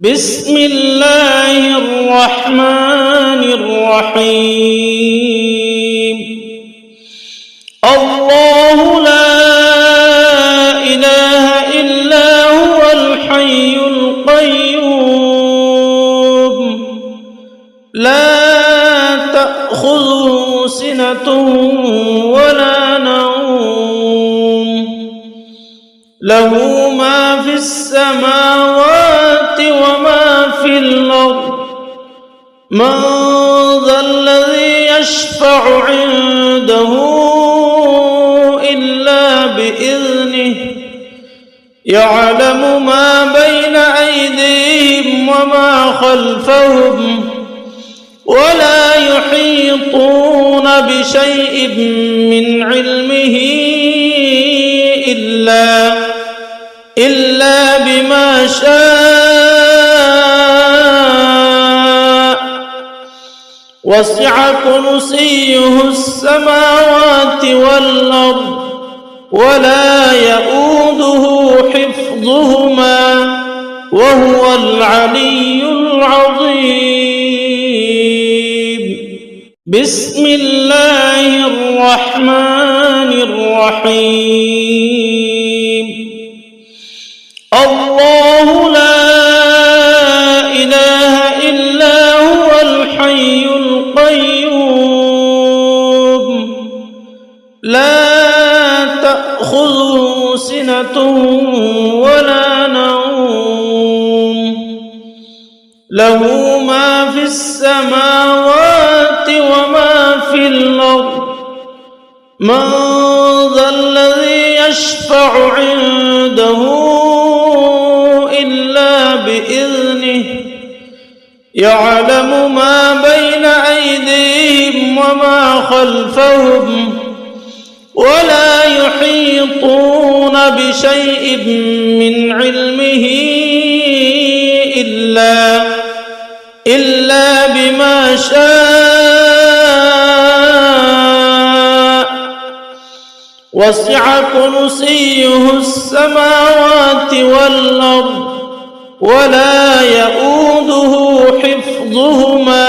بسم الله الرحمن الرحيم. الله لا إله إلا هو الحي القيوم لا تأخذه سنة ولا نوم له ما في السماوات وما في الأرض من ذا الذي يشفع عنده إلا بإذنه يعلم ما بين أيديهم وما خلفهم ولا يحيطون بشيء من علمه إلا بما شاء وسع كرسيه السماوات والأرض ولا يؤوده حفظهما وهو العلي العظيم. بسم الله الرحمن الرحيم. الله لا إله إلا هو الحي القيوم لا تأخذه سنة ولا نوم له ما في السماوات وما في الأرض من ذا الذي يشفع عنده إلا بإذنه يعلم ما بين أيديهم وما خلفهم ولا يحيطون بشيء من علمه إلا بما شاء وسع كرسيه السماوات والأرض ولا يؤوده حفظهما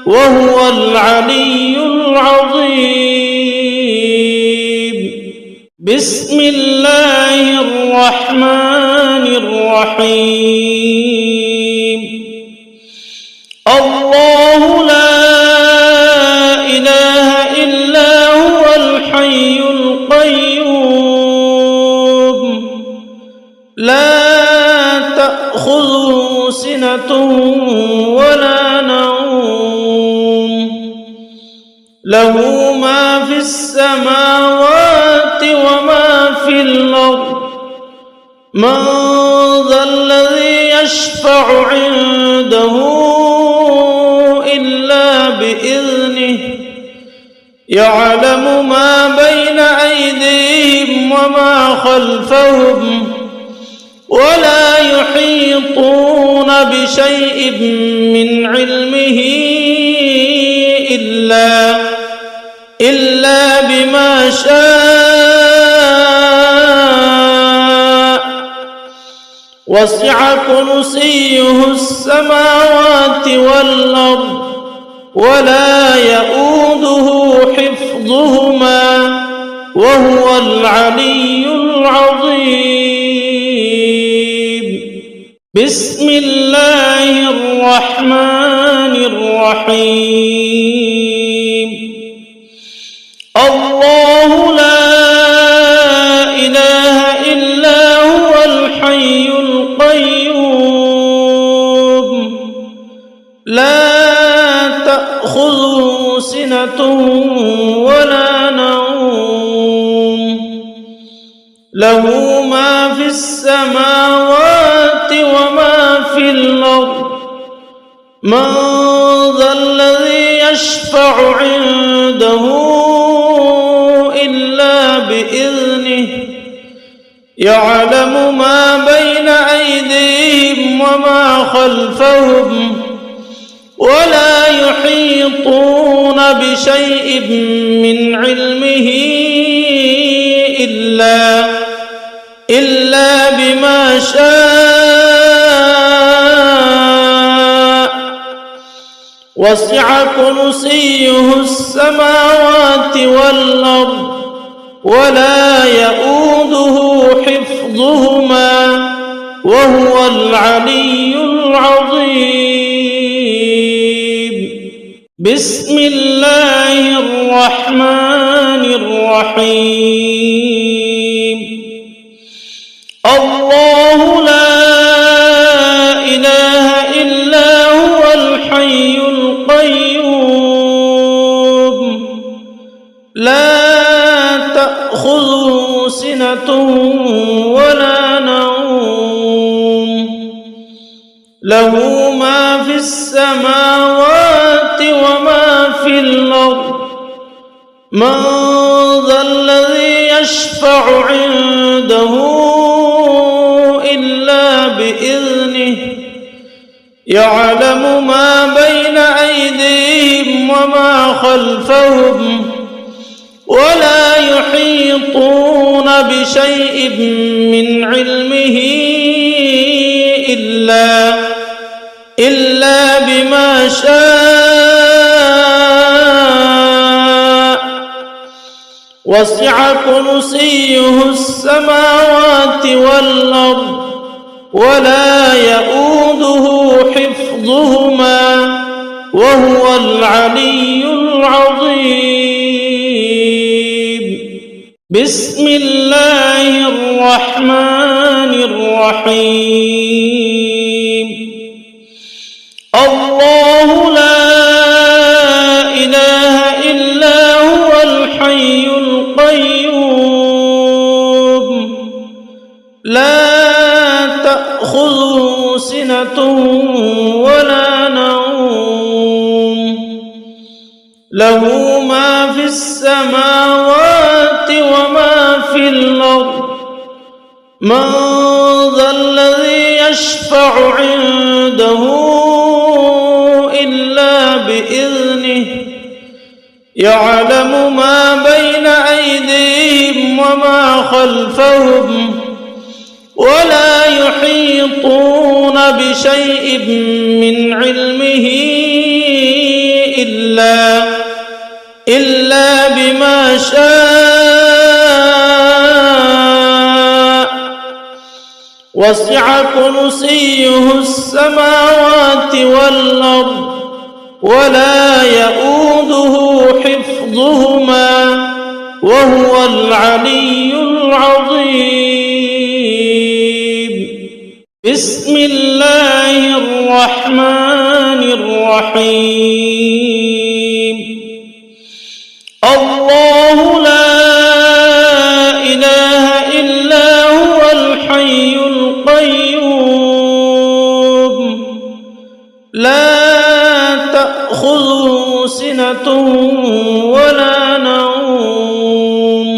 وهو العلي العظيم. بسم الله الرحمن الرحيم. الله لا إله إلا هو الحي القيوم لا تأخذه سنة ولا نوم له ما في السماوات وما في الأرض من ذا الذي يشفع عنده إلا بإذنه يعلم ما بين أيديهم وما خلفهم ولا يحيطون بشيء من علمه إلا بما شاء وسع كرسيه السماوات والأرض ولا يؤوده حفظهما وهو العلي العظيم. بسم الله الرحمن الرحيم. الله لا إله إلا هو الحي القيوم لا تأخذه سنة ولا نوم له ما في السماوات وما في الأرض من ذا الذي يشفع عنده إلا بإذنه يعلم ما بين أيديهم وما خلفهم ولا يحيطون بشيء من علمه إلا بما شاء وسع كرسيه السماوات والأرض ولا يؤوده حفظهما وهو العلي العظيم. بسم الله الرحمن الرحيم. الله لا إله إلا هو الحي القيوم لا تأخذه سنة ولا نوم له ما في السماوات وما في الأرض من ذا الذي يشفع عنده إلا بإذنه يعلم ما بين أيديهم وما خلفهم ولا يحيطون بشيء من علمه إلا بما شاء وسع كرسيه السماوات والأرض ولا يؤوده حفظهما وهو العلي العظيم. بسم الله الرحمن الرحيم. الله لا إله إلا هو الحي القيوم لا تأخذه سنة ولا نوم له ما في السماوات وما في الأرض من ذا الذي يشفع عنده إلا بإذنه يعلم ما بين أيديهم وما خلفهم ولا يحيطون بشيء من علمه إلا بما شاء وسع كرسيه السماوات والأرض ولا يؤوده حفظهما وهو العلي العظيم. بسم الله الرحمن الرحيم. الله لا إله إلا هو الحي القيوم لا تأخذه سنة ولا نوم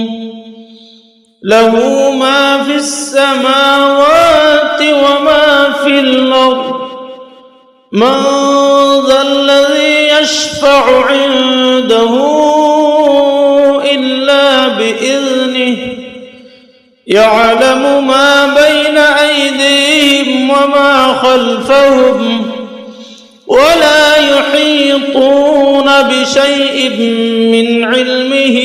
له ما في السماوات وما في الأرض من ذا الذي يشفع عنده إلا بإذنه يعلم ما بين أيديهم وما خلفهم ولا يحيطون بشيء من علمه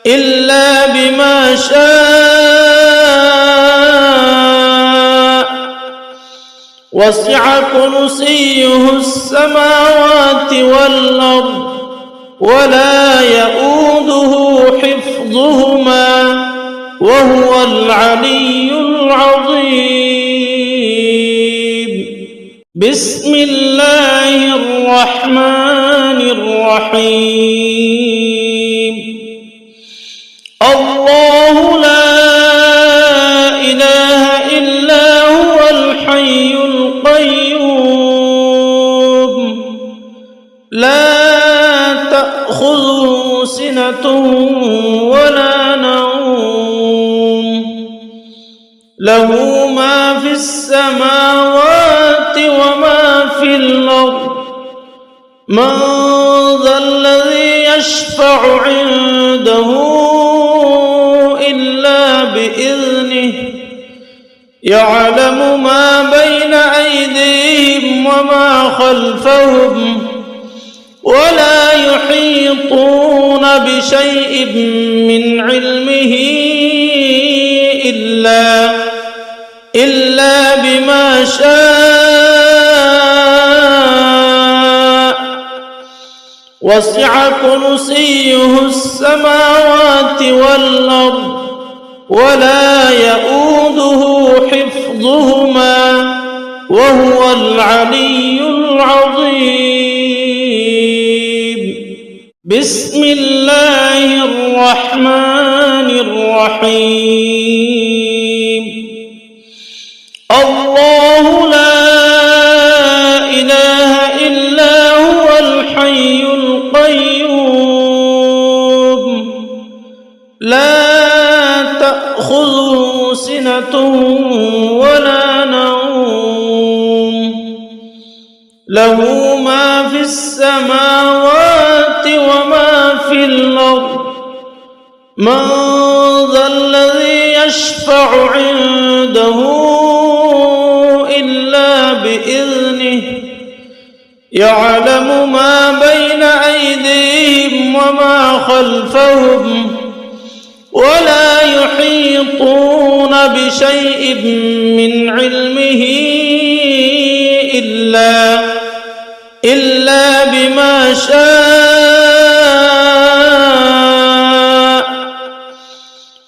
إلا بما شاء وسع كرسيه السماوات والأرض ولا يؤوده حفظهما وهو العلي العظيم. بسم الله الرحمن الرحيم. الله لا إله إلا هو الحي القيوم لا تأخذه سنة ولا نوم له ما في السماوات وما في الأرض من ذا الذي يشفع عنده إلا بإذنه يعلم ما بين أيديهم وما خلفهم ولا يحيطون بشيء من علمه إلا بما شاء وسع كرسيه السماوات والأرض ولا يؤوده حفظهما وهو العلي العظيم. بسم الله الرحمن الرحيم. الله لا إله إلا هو الحي القيوم لا تأخذه سنة ولا نوم له ما في السماوات وما في الأرض من ذا الذي يشفع عنده إلا بإذنه يعلم ما بين أيديهم وما خلفهم ولا يحيطون بشيء من علمه إلا بما شاء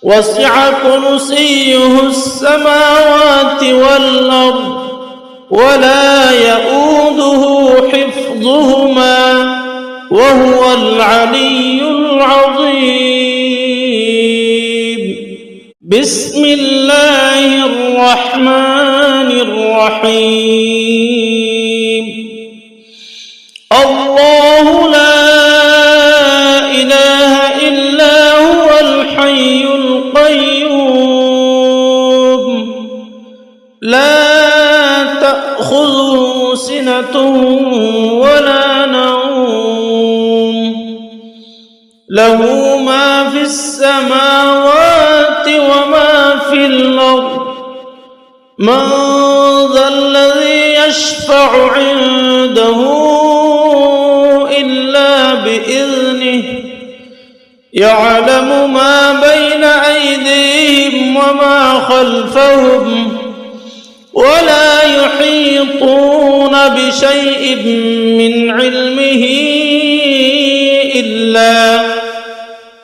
وسع كرسيه السماوات والأرض ولا يؤوده حفظهما وهو العلي العظيم. بسم الله الرحمن الرحيم. الله لا إله إلا هو الحي القيوم لا تأخذه سنة ولا نوم له ما في السماوات وما في الأرض من ذا الذي يشفع عنده إلا بإذنه يعلم ما بين أيديهم وما خلفهم ولا يحيطون بشيء من علمه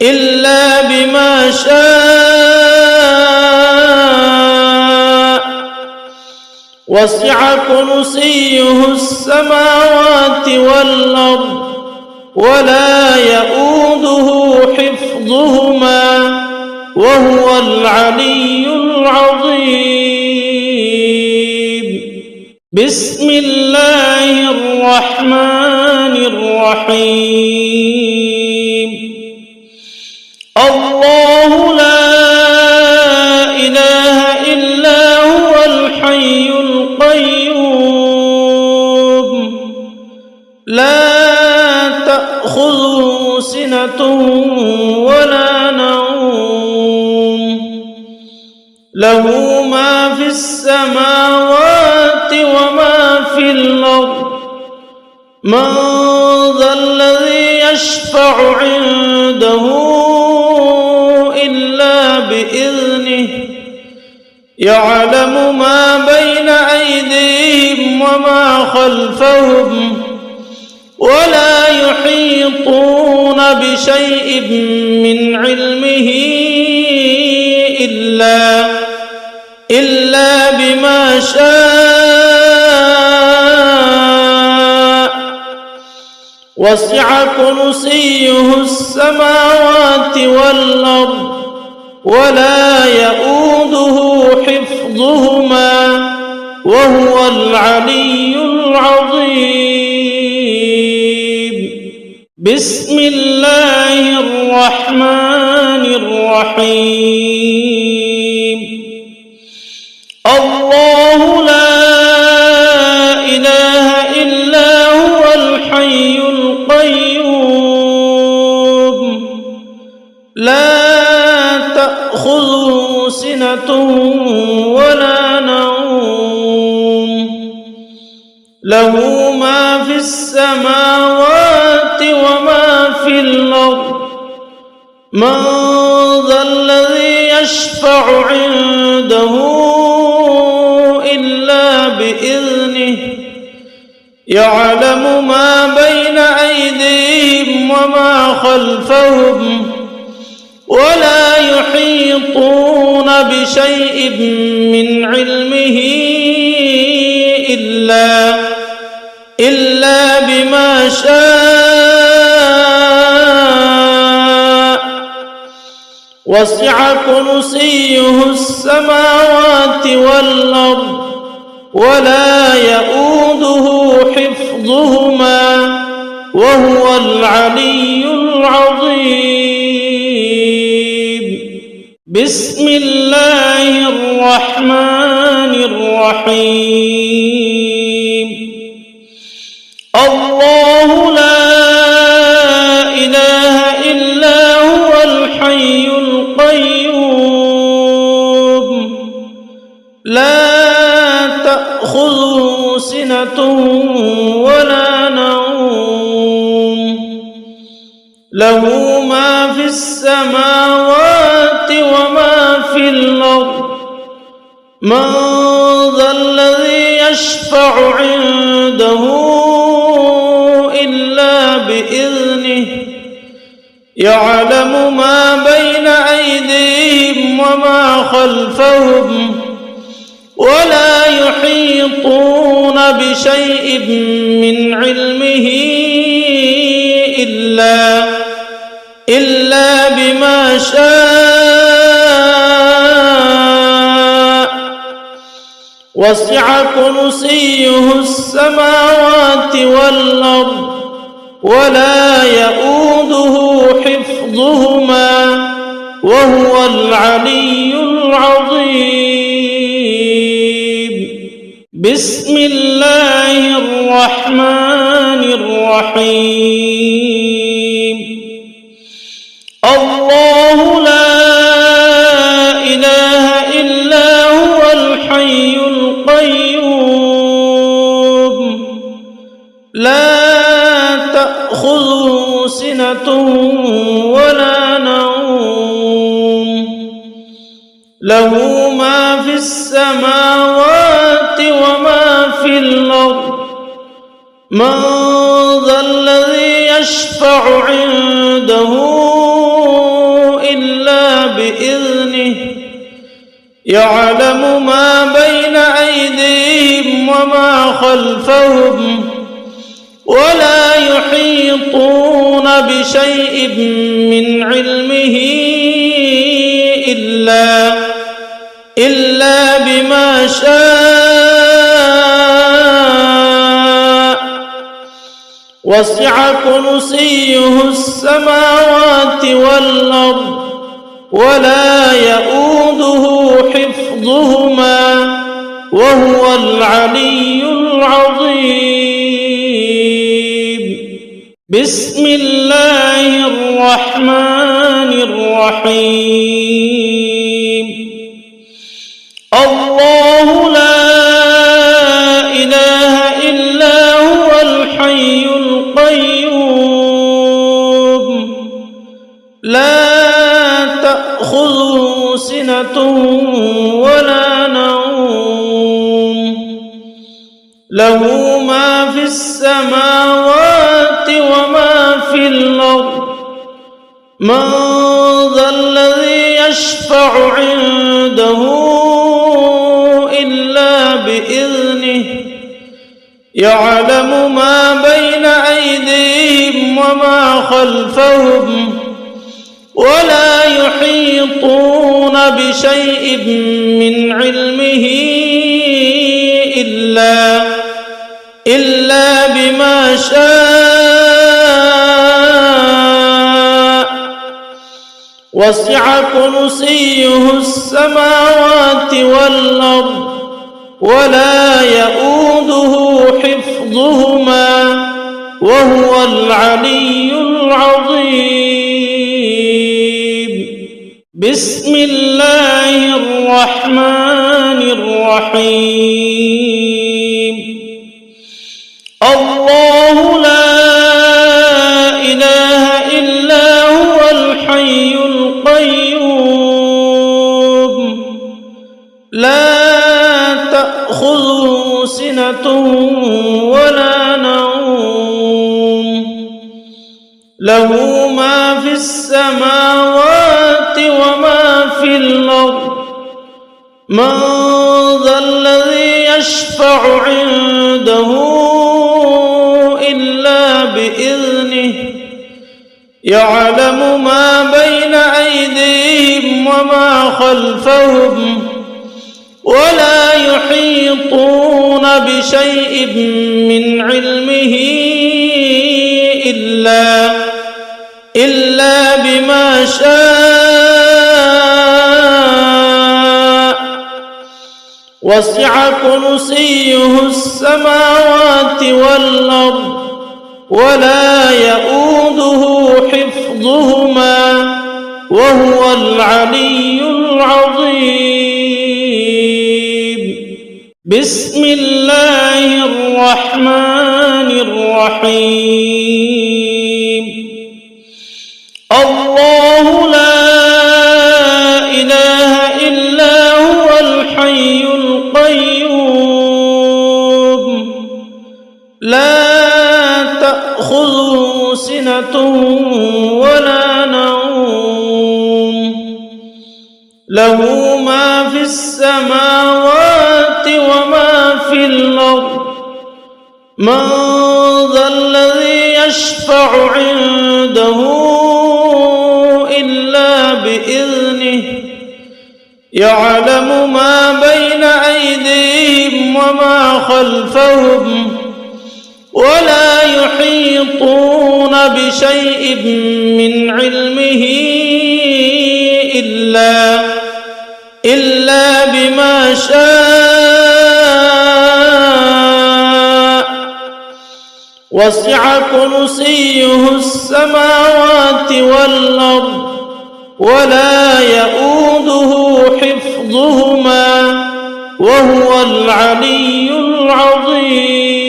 إلا بما شاء وسع كرسيه السماوات والأرض ولا يؤوده حفظهما وهو العلي العظيم. بسم الله الرحمن الرحيم. الله لا إله إلا هو الحي القيوم لا تأخذه سنة ولا نوم له ما في السماوات وما في الأرض من ذا الذي يشفع عنده إلا بإذنه يعلم ما بين أيديهم وما خلفهم ولا يحيطون بشيء من علمه إلا بما شاء وسع كرسيه السماوات والأرض ولا يؤوده حفظهما وهو العلي العظيم. بسم الله الرحمن الرحيم. الله لا إله إلا هو الحي القيوم لا تأخذه سنة ولا نوم له ما في السماوات وما في الأرض من ذا الذي يشفع عنده إلا بإذنه يعلم ما بين أيديهم وما خلفهم ولا يحيطون بشيء من علمه إلا بما شاء وسع كرسيه السماوات والأرض ولا يؤوده حفظهما وهو العلي العظيم. بسم الله الرحمن الرحيم. الله لا إله إلا هو الحي القيوم لا تأخذه سنة ولا نوم له ما في السماوات وما في الأرض من ذا الذي يشفع عنده إلا بإذنه يعلم ما بين أيديهم وما خلفهم ولا يحيطون بشيء من علمه إلا بما شاء وسع كرسيه السماوات والأرض ولا يؤوده حفظهما وهو العلي العظيم. بسم الله الرحمن الرحيم. الله لا إله إلا هو الحي القيوم لا تأخذه سنة ولا نوم له ما في السماوات وما في الأرض من ذا الذي يشفع عنده إلا بإذنه يعلم ما بين أيديهم وما خلفهم ولا يحيطون بشيء من علمه إلا بما شاء وسع كرسيه السماوات والأرض ولا يؤوده حفظهما وهو العلي العظيم. بسم الله الرحمن الرحيم. الله لا إله إلا هو الحي القيوم لا تأخذه سنة ولا نوم له ما في السماوات وما في الأرض من ذا الذي يشفع عنده إلا بإذنه يعلم ما بين أيديهم وما خلفهم ولا يحيطون بشيء من علمه إلا بما شاء وسع كرسيه السماوات والأرض ولا يؤوده حفظهما وهو العلي العظيم. بسم الله الرحمن الرحيم. الله لا إله إلا هو الحي القيوم لا تأخذه سنة ولا نوم له ما في السماوات وما في الأرض من ذا الذي يشفع عنده إلا بإذنه يعلم ما بين أيديهم وما خلفهم ولا يحيطون بشيء من علمه إلا بما شاء وسع كرسيه السماوات والأرض ولا يؤوده حفظهما وهو العلي العظيم بسم الله الرحمن الرحيم الله لا إله إلا هو الحي القيوم لا تأخذه سنة ولا نوم له ما في السماوات وما في الأرض من ذا الذي يشفع عنده إلا بإذنه يعلم ما بين أيديهم وما خلفهم ولا يحيطون بشيء من علمه إلا بما شاء وسع كرسيه السماوات والأرض ولا يؤوده حفظهما وهو العلي العظيم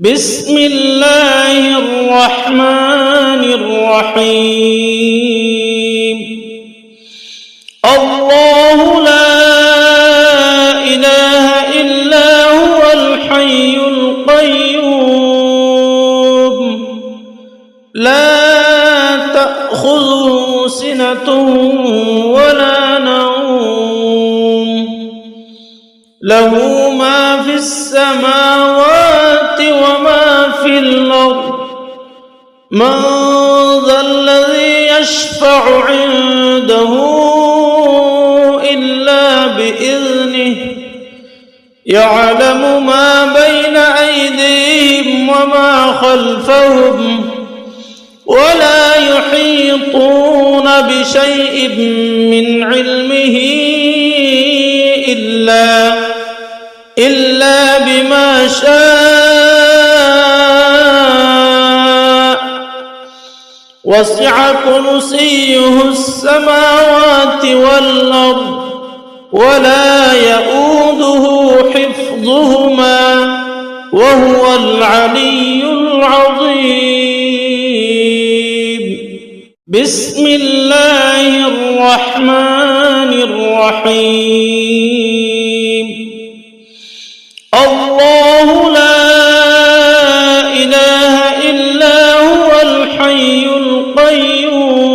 بسم الله الرحمن الرحيم الله لا إله إلا هو الحي القيوم لا تأخذه سنة ولا نوم له ما في السماوات وما في الأرض من ذا الذي يشفع عنده إلا بإذنه يعلم ما بين أيديهم وما خلفهم ولا يحيطون بشيء من علمه إلا بما شاء وسع كرسيه السماوات والأرض ولا يؤوده حفظهما وهو العلي العظيم بسم الله الرحمن الرحيم الله لا إله إلا هو الحي القيوم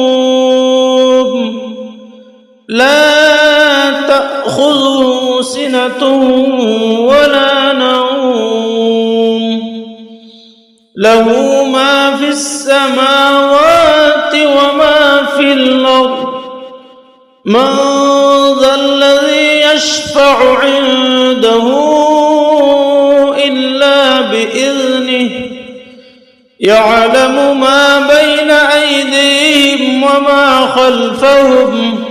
لا تأخذه سنة ولا نوم له ما في السماوات وما في الأرض من ذا الذي يشفع عنده إلا بإذنه يعلم ما بين أيديهم وما خلفهم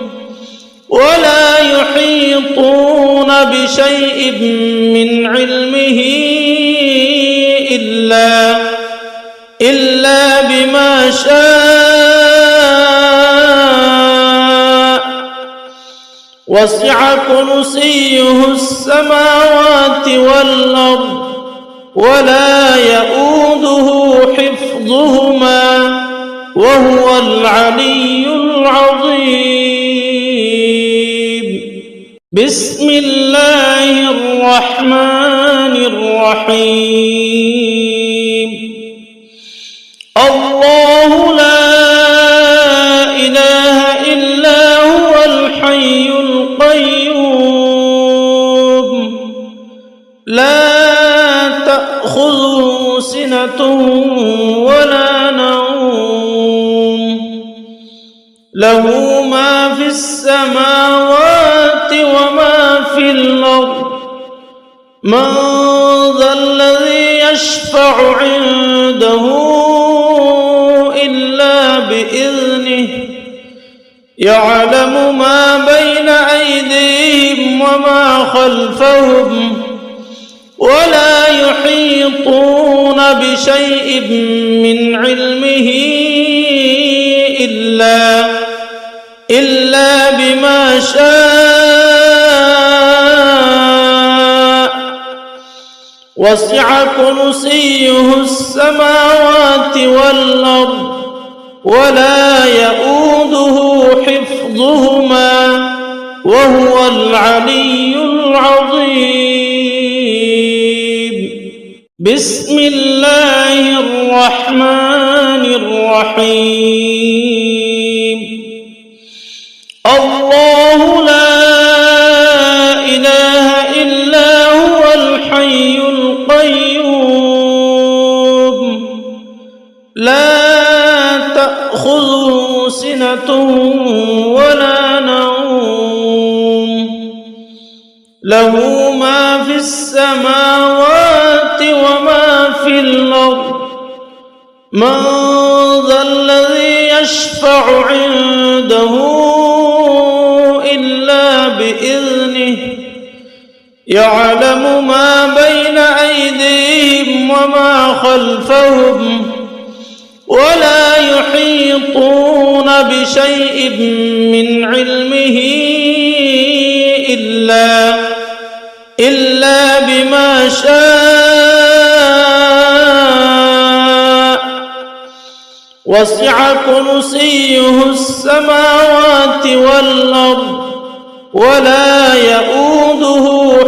ولا يحيطون بشيء من علمه إلا بما شاء وسع كرسيه السماوات والأرض ولا يؤوده حفظهما وهو العلي العظيم. بسم الله الرحمن الرحيم. الله لا إله إلا هو الحي القيوم لا تأخذه سنة ولا نوم له ما في السماوات وما في الأرض من ذا الذي يشفع عنده إلا بإذنه يعلم ما بين أيديهم وما خلفهم ولا يحيطون بشيء من علمه إلا بما شاء وسع كرسيه السماوات والأرض ولا يؤوده حفظهما وهو العلي العظيم. بسم الله الرحمن الرحيم. الله لا إله إلا هو الحي القيوم لا تأخذه سنة ولا نوم له ما في السماوات وما في الأرض من ذا الذي يشفع عنده إلا بإذنه يعلم ما بين أيديهم وما خلفهم ولا يحيطون بشيء من علمه إلا بما شاء وسع كرسيه السماوات والأرض ولا يؤوده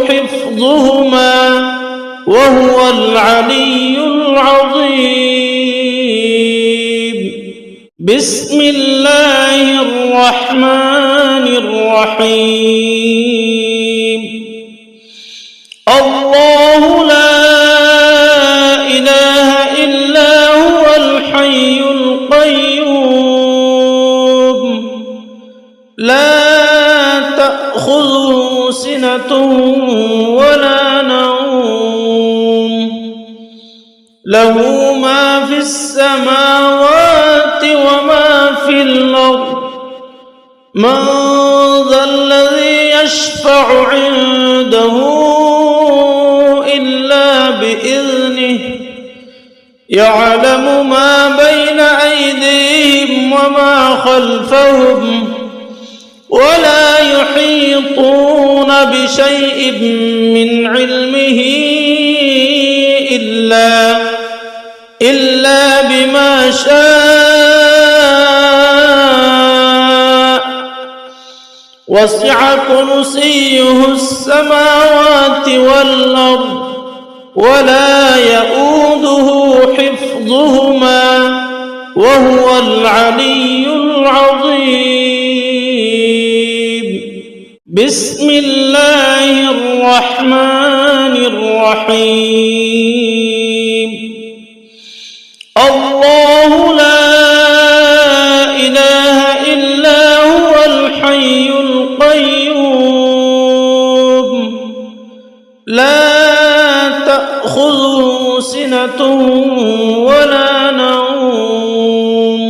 حفظهما وهو العلي العظيم. بسم الله الرحمن الرحيم. الله لا إله إلا هو الحي القيوم لا تأخذه سنة ولا نوم له ما في السماوات وما في الأرض من ذا الذي يشفع عنده إلا بإذنه يعلم ما بين أيديهم وما خلفهم ولا يحيطون بشيء من علمه إلا بما شاء وسع كرسيه السماوات والأرض ولا يؤوده حفظهما وهو العلي العظيم. بسم الله الرحمن الرحيم. الله لا إله إلا هو الحي القيوم لا تأخذه سنة ولا نوم له ما في السماوات وما في الأرض من ذا الذي يشفع عنده إلا بإذنه يعلم ما بين أيديهم وما خلفهم ولا يحيطون بشيء من علمه إلا بما شاء وسع كرسيه السماوات والأرض ولا يؤوده حفظهما وهو العلي العظيم. بسم الله الرحمن الرحيم. الله لا إله إلا هو الحي القيوم لا تأخذه سنة ولا نوم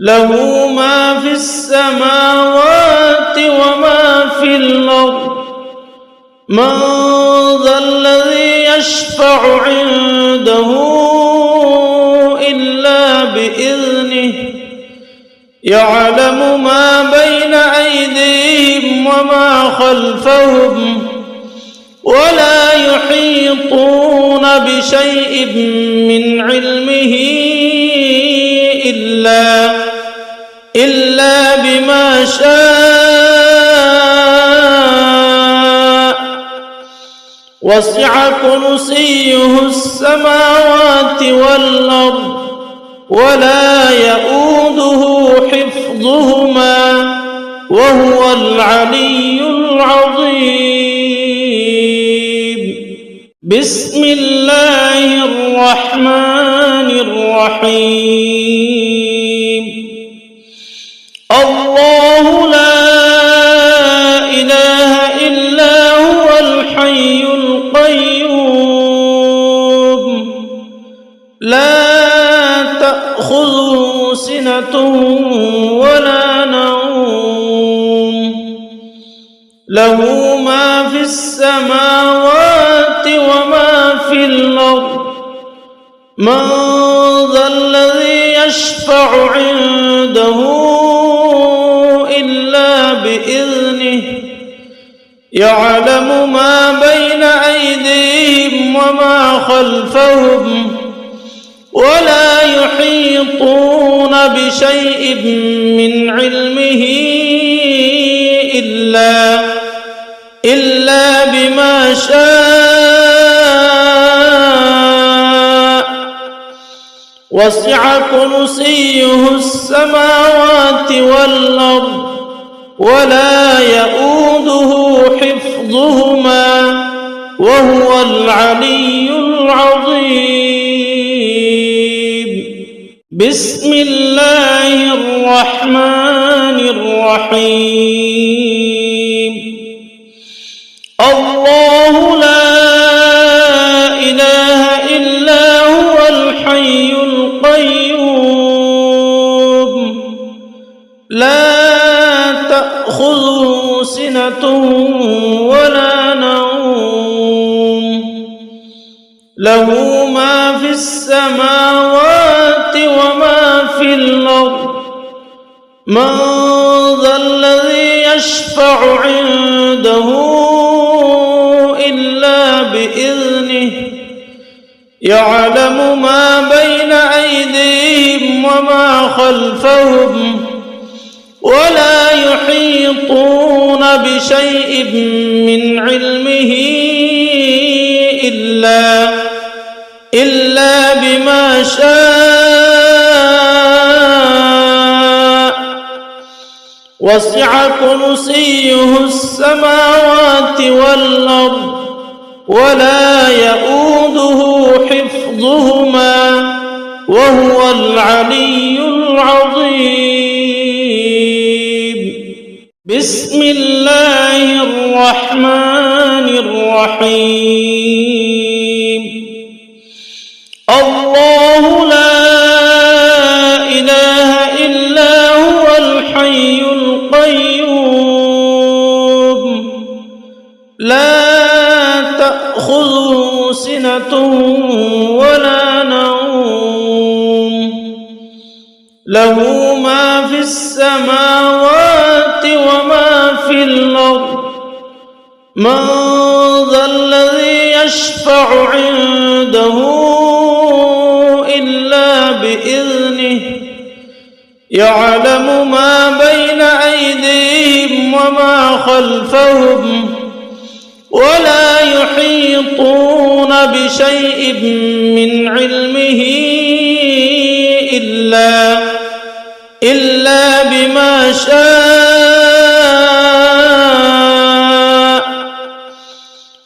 له ما في السماوات وما في الأرض من ذا الذي يشفع عنده إلا بإذنه يعلم ما بين أيديهم وما خلفهم ولا يحيطون بشيء من علمه إلا بما شاء وسع كرسيه السماوات والأرض ولا يؤوده حفظهما وهو العلي العظيم. بسم الله الرحمن الرحيم. الله لا إله إلا هو الحي القيوم لا تأخذه سنة ولا نوم له ما في السماوات وما في الأرض من ذا الذي يشفع عنده إلا بإذنه يعلم ما بين أيديهم وما خلفهم ولا يحيطون بشيء من علمه إلا بما شاء وسع كرسيه السماوات والأرض ولا يؤوده حفظهما وهو العلي العظيم. بسم الله الرحمن الرحيم. الله لا إله إلا هو الحي القيوم لا تأخذه سنة ولا نوم له ما في السماوات وما في الأرض من ذا الذي يشفع عنده إلا بإذنه يعلم ما بين أيديهم وما خلفهم ولا يحيطون بشيء من علمه إلا بما شاء وسع كرسيه السماوات والأرض ولا يؤوده حفظهما وهو العلي العظيم. بسم الله الرحمن الرحيم. الله لا إله إلا هو الحي القيوم لا تأخذه سنة ولا نوم له ما في السماوات وما في الأرض من ذا الذي يشفع عنده إلا بإذنه يعلم ما بين أيديهم وما خلفهم ولا يحيطون بشيء من علمه إلا بما شاء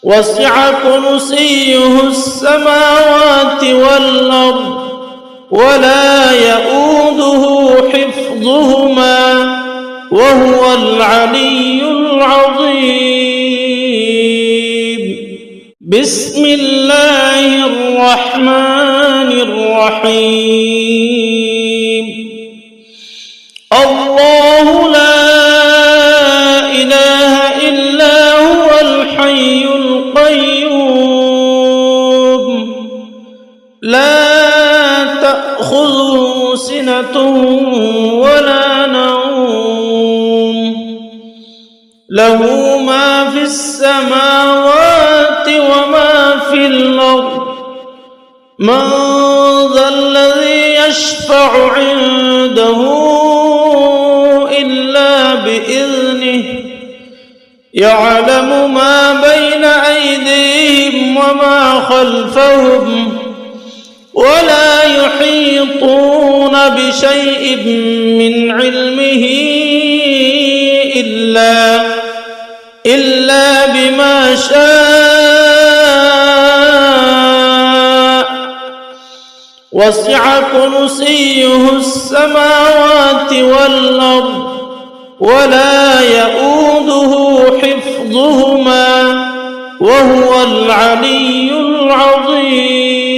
وسع كرسيه السماوات والأرض ولا يؤوده حفظهما وهو العلي العظيم. بسم الله الرحمن الرحيم. الله لا إله إلا هو الحي القيوم لا تأخذه سنة ولا نوم له ما في السماوات وما في الأرض من ذا الذي يشفع عنده إلا بإذنه يعلم ما بين أيديهم وما خلفهم ولا يحيطون بشيء من علمه إلا بما شاء وسع كرسيه السماوات والأرض ولا يؤوده حفظهما وهو العلي العظيم.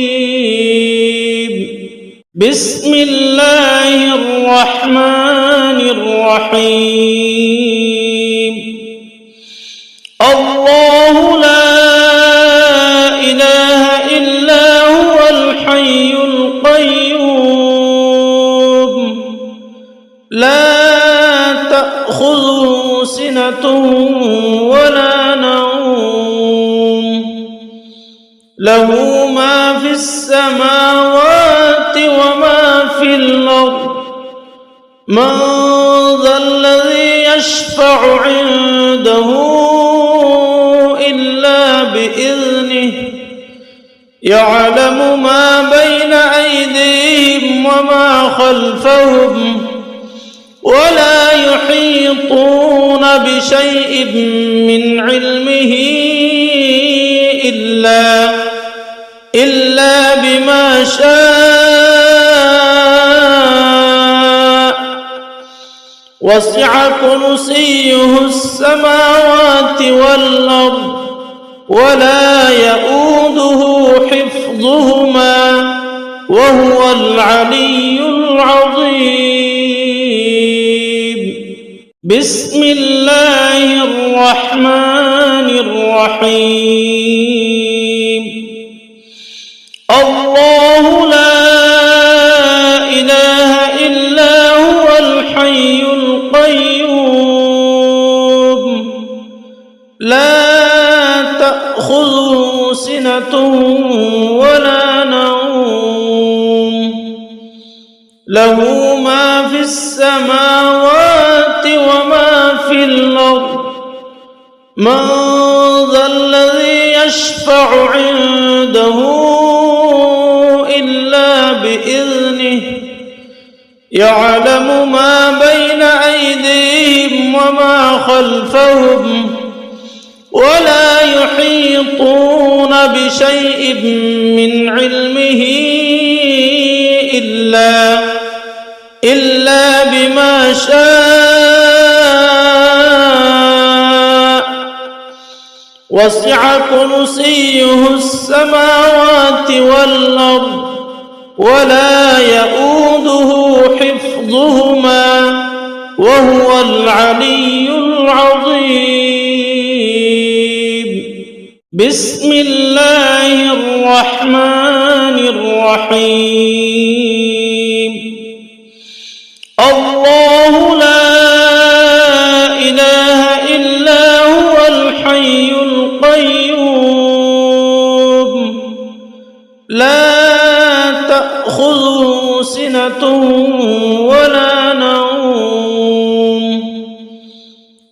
بسم الله الرحمن الرحيم. الله لا إله إلا هو الحي القيوم لا تأخذه سنة ولا نوم له ما في السماوات وما في الأرض من ذا الذي يشفع عنده إلا بإذنه يعلم ما بين أيديهم وما خلفهم ولا يحيطون بشيء من علمه إلا بما شاء وسع كرسيه السماوات والأرض ولا يؤوده حفظهما وهو العلي العظيم. بسم الله الرحمن الرحيم. الله لا إله إلا هو الحي القيوم لا تأخذه سنة ولا نوم له ما في السماوات وما في الأرض من ذا الذي يشفع عنده إلا بإذنه يعلم ما بين أيديهم وما خلفهم ولا يحيطون بشيء من علمه إلا بما شاء وسع كرسيه السماوات والأرض ولا يؤوده حفظهما وهو العلي العظيم. بسم الله الرحمن الرحيم. الله لا إله إلا هو الحي القيوم لا تأخذه سنة ولا نوم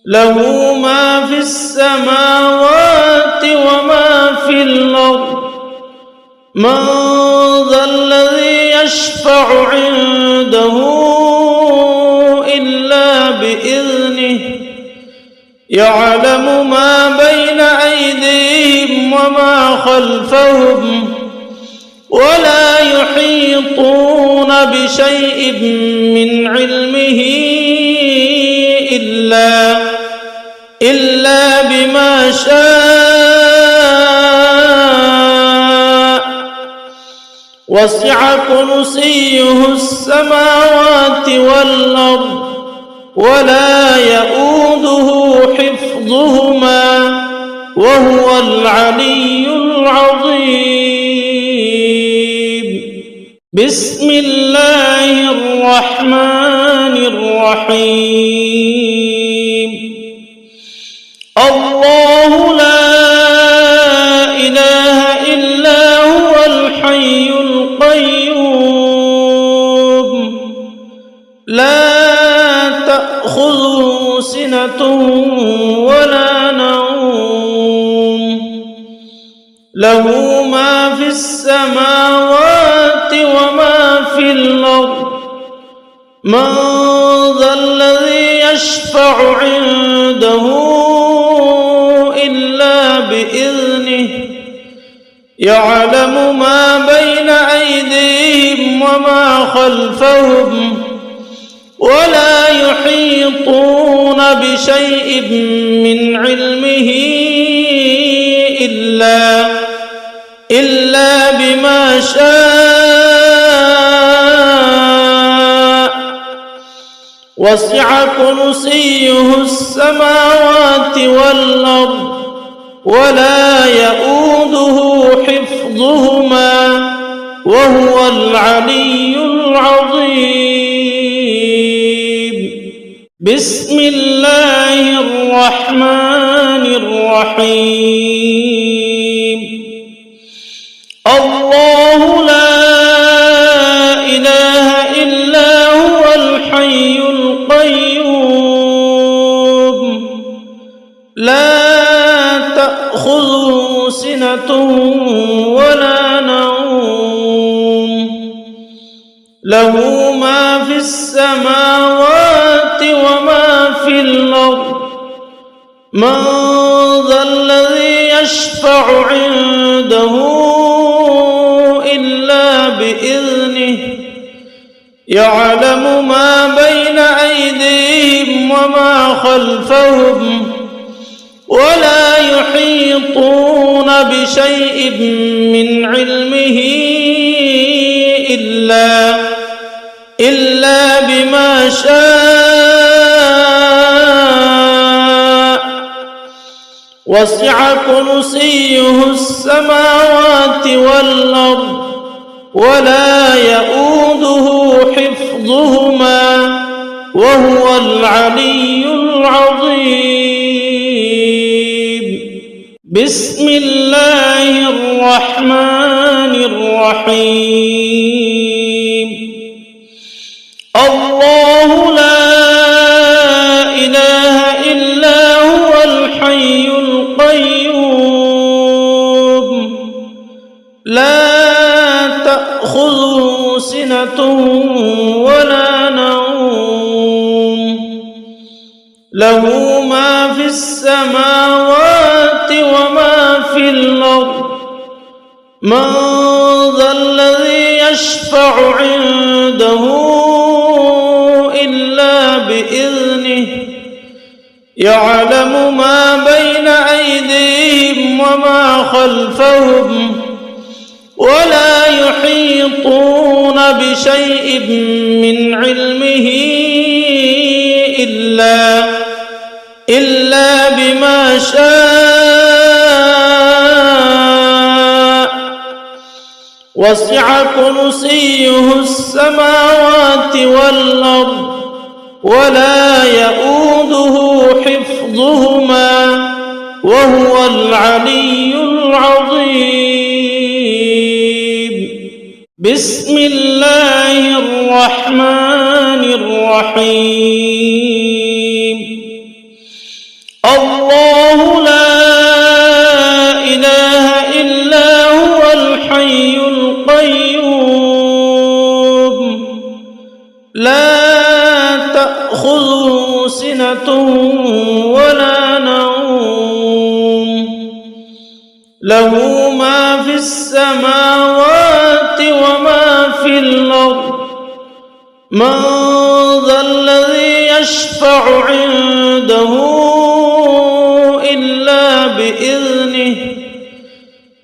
له ما في السماوات وما في الأرض من ذا الذي يشفع عنده إلا بإذنه يعلم ما بين أيديهم وما خلفهم ولا يحيطون بشيء من علمه إلا بما شاء وسع كرسيه السماوات والأرض ولا يؤوده حفظهما وهو العلي العظيم. بسم الله الرحمن الرحيم. الله لا إله إلا هو الحي له ما في السماوات وما في الأرض من ذا الذي يشفع عنده إلا بإذنه يعلم ما بين أيديهم وما خلفهم ولا يحيطون بشيء من علمه إلا بما شاء وسع كرسيه السماوات والأرض ولا يؤوده حفظهما وهو العلي العظيم. بسم الله الرحمن الرحيم. الله لا إله إلا هو الحي القيوم لا تأخذه سنة ولا نوم له ما في السماوات وما في الأرض من ذا الذي يشفع عنده إلا بإذنه يعلم ما بين أيديهم وما خلفهم ولا يحيطون بشيء من علمه إلا بما شاء وسع كرسيه السماوات والأرض ولا يؤوده حفظهما وهو العلي العظيم. بسم الله الرحمن الرحيم. الله لا إله إلا هو الحي القيوم لا تأخذه سنة ولا نوم له ما في السماوات وما في الأرض من ذا الذي يشفع عنده إلا بإذنه يعلم ما بين أيديهم وما خلفهم ولا يحيطون بشيء من علمه إلا بما شاء وسع كرسيه السماوات والأرض ولا يؤوده حفظهما وهو العلي العظيم. بسم الله الرحمن الرحيم. الله لا إله إلا هو الحي القيوم لا تأخذه سنة ولا نوم له ما في السماوات وما في الأرض من ذا الذي يشفع عنده إلا بإذنه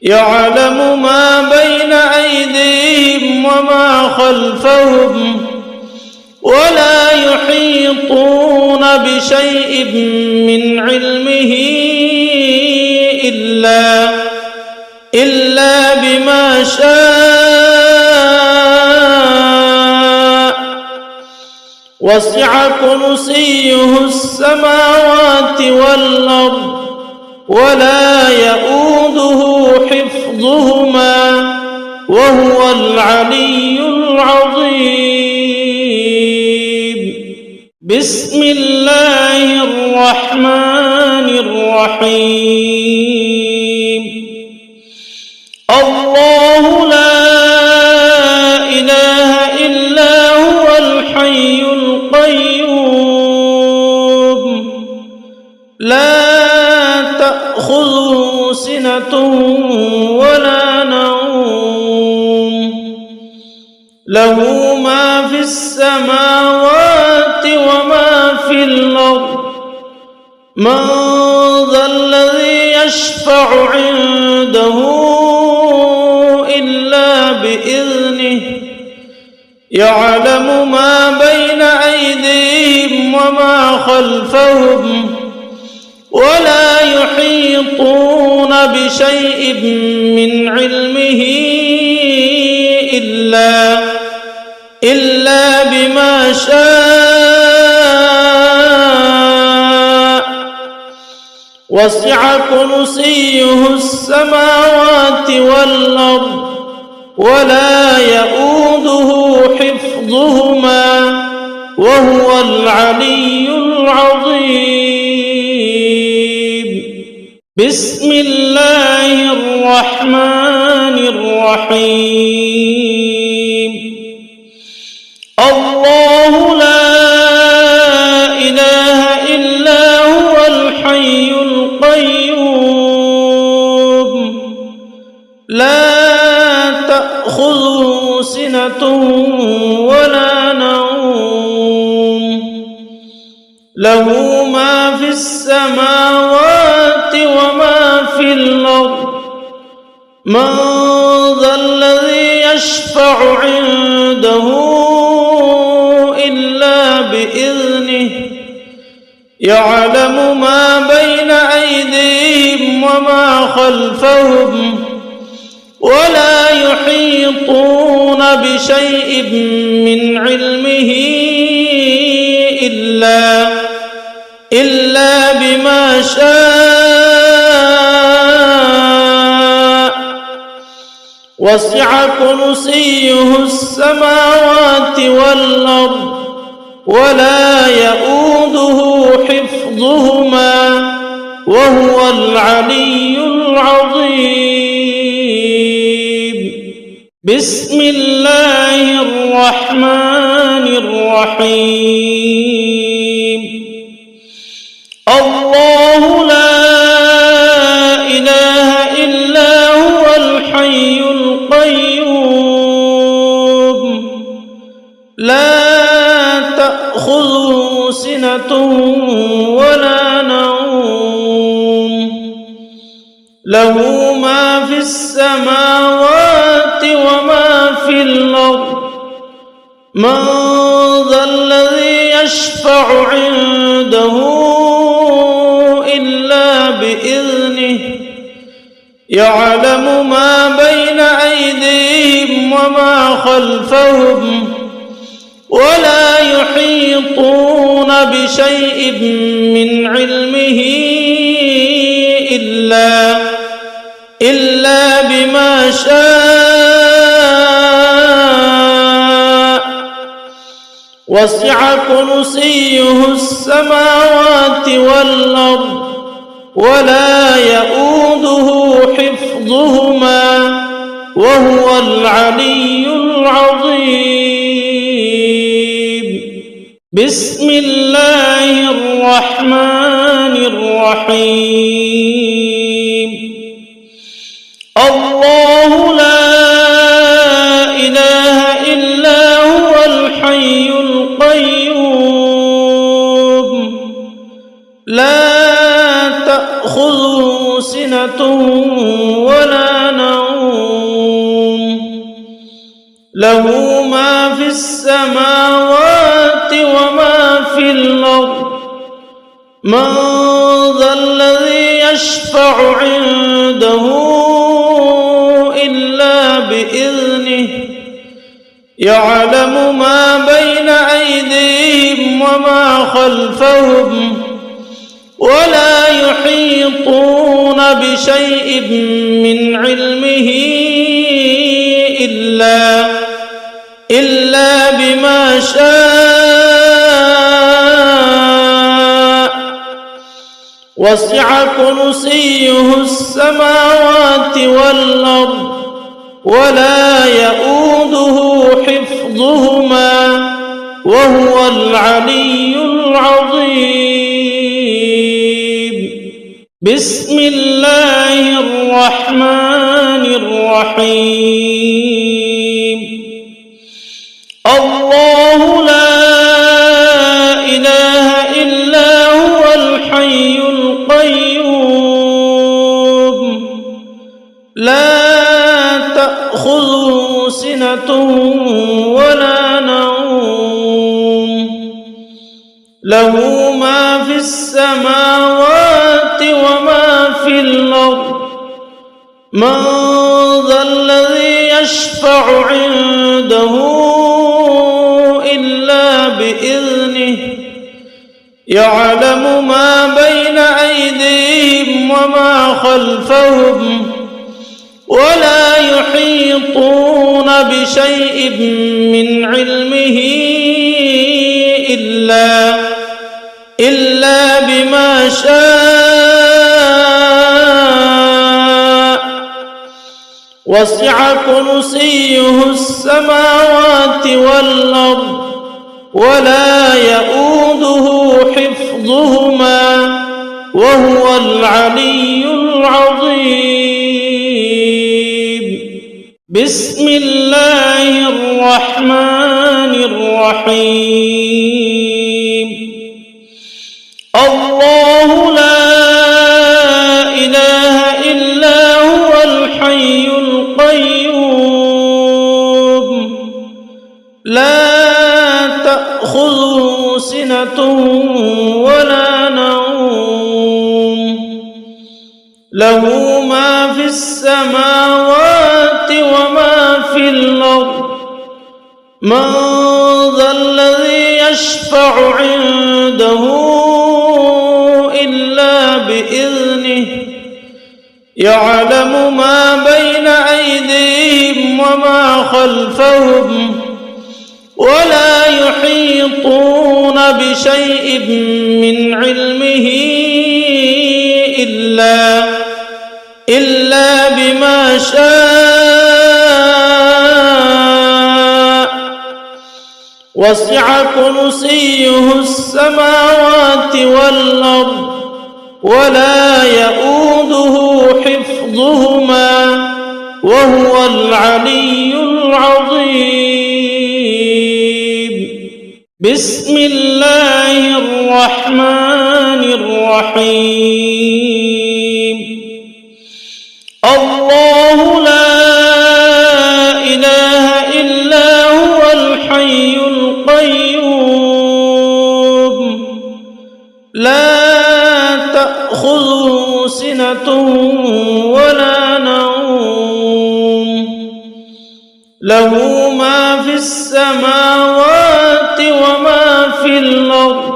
يعلم ما بين أيديهم وما خلفهم ولا يحيطون بشيء من علمه إلا بما شاء وسع كرسيه السماوات والأرض ولا يؤوده حفظهما وهو العلي العظيم. بسم الله الرحمن الرحيم. تأخذه سنة ولا نوم له ما في السماوات وما في الأرض من ذا الذي يشفع عنده إلا بإذنه يعلم ما بين أيديهم وما خلفهم ولا يحيطون بشيء من علمه إلا بما شاء وسع كرسيه السماوات والأرض ولا يؤوده حفظهما وهو العلي العظيم بسم الله الرحمن الرحيم الله لا إله إلا هو الحي القيوم لا تأخذه سنة ولا نوم له ما في السماوات وما في الأرض من ذا الذي يشفع عنده إلا بإذنه يعلم ما بين أيديهم وما خلفهم ولا يحيطون بشيء من علمه إلا بما شاء وسع كرسيه السماوات والأرض ولا يؤوده حفظهما وهو العلي العظيم بسم الله الرحمن الرحيم الله لا إله إلا هو الحي القيوم لا تأخذه سنة ولا نوم له ما في السماوات وما في الأرض من ذا الذي يشفع عنده إلا بإذنه يعلم ما بين أيديهم وما خلفهم ولا يحيطون بشيء من علمه إلا بما شاء وسع كرسيه السماوات والأرض ولا يؤوده حفظهما وهو العلي العظيم بسم الله الرحمن الرحيم الله لا إله إلا هو الحي القيوم لا تأخذه سنة ولا نوم له ما في السماوات وما في الأرض من ذا الذي يشفع عنده إلا بإذنه يعلم ما بين أيديهم وما خلفهم ولا يحيطون بشيء من علمه إلا بما شاء وسع كرسيه السماوات والأرض ولا يؤوده حفظهما وهو العلي العظيم بسم الله الرحمن الرحيم الله لا إله إلا هو الحي القيوم لا تأخذه سنة ولا نوم له ما في السماوات وما في الأرض من ذا الذي يشفع عنده إلا بإذنه يعلم ما بين أيديهم وما خلفهم ولا يحيطون بشيء من علمه إلا بما شاء وسع كرسيه السماوات والأرض ولا يؤوده حفظهما وهو العلي العظيم بسم الله الرحمن الرحيم الله لا إله إلا هو الحي القيوم لا تأخذه سنة ولا نوم له ما في السماوات وما في الأرض من ذا الذي يشفع عنده إلا بإذنه يعلم ما بين أيديهم وما خلفهم ولا يحيطون بشيء من علمه إلا بما شاء وسع كرسيه السماوات والأرض ولا يؤوده حفظهما وهو العلي العظيم بسم الله الرحمن الرحيم الله لا إله إلا هو الحي القيوم لا تأخذه سنة ولا نوم له ما في السماوات وما في الأرض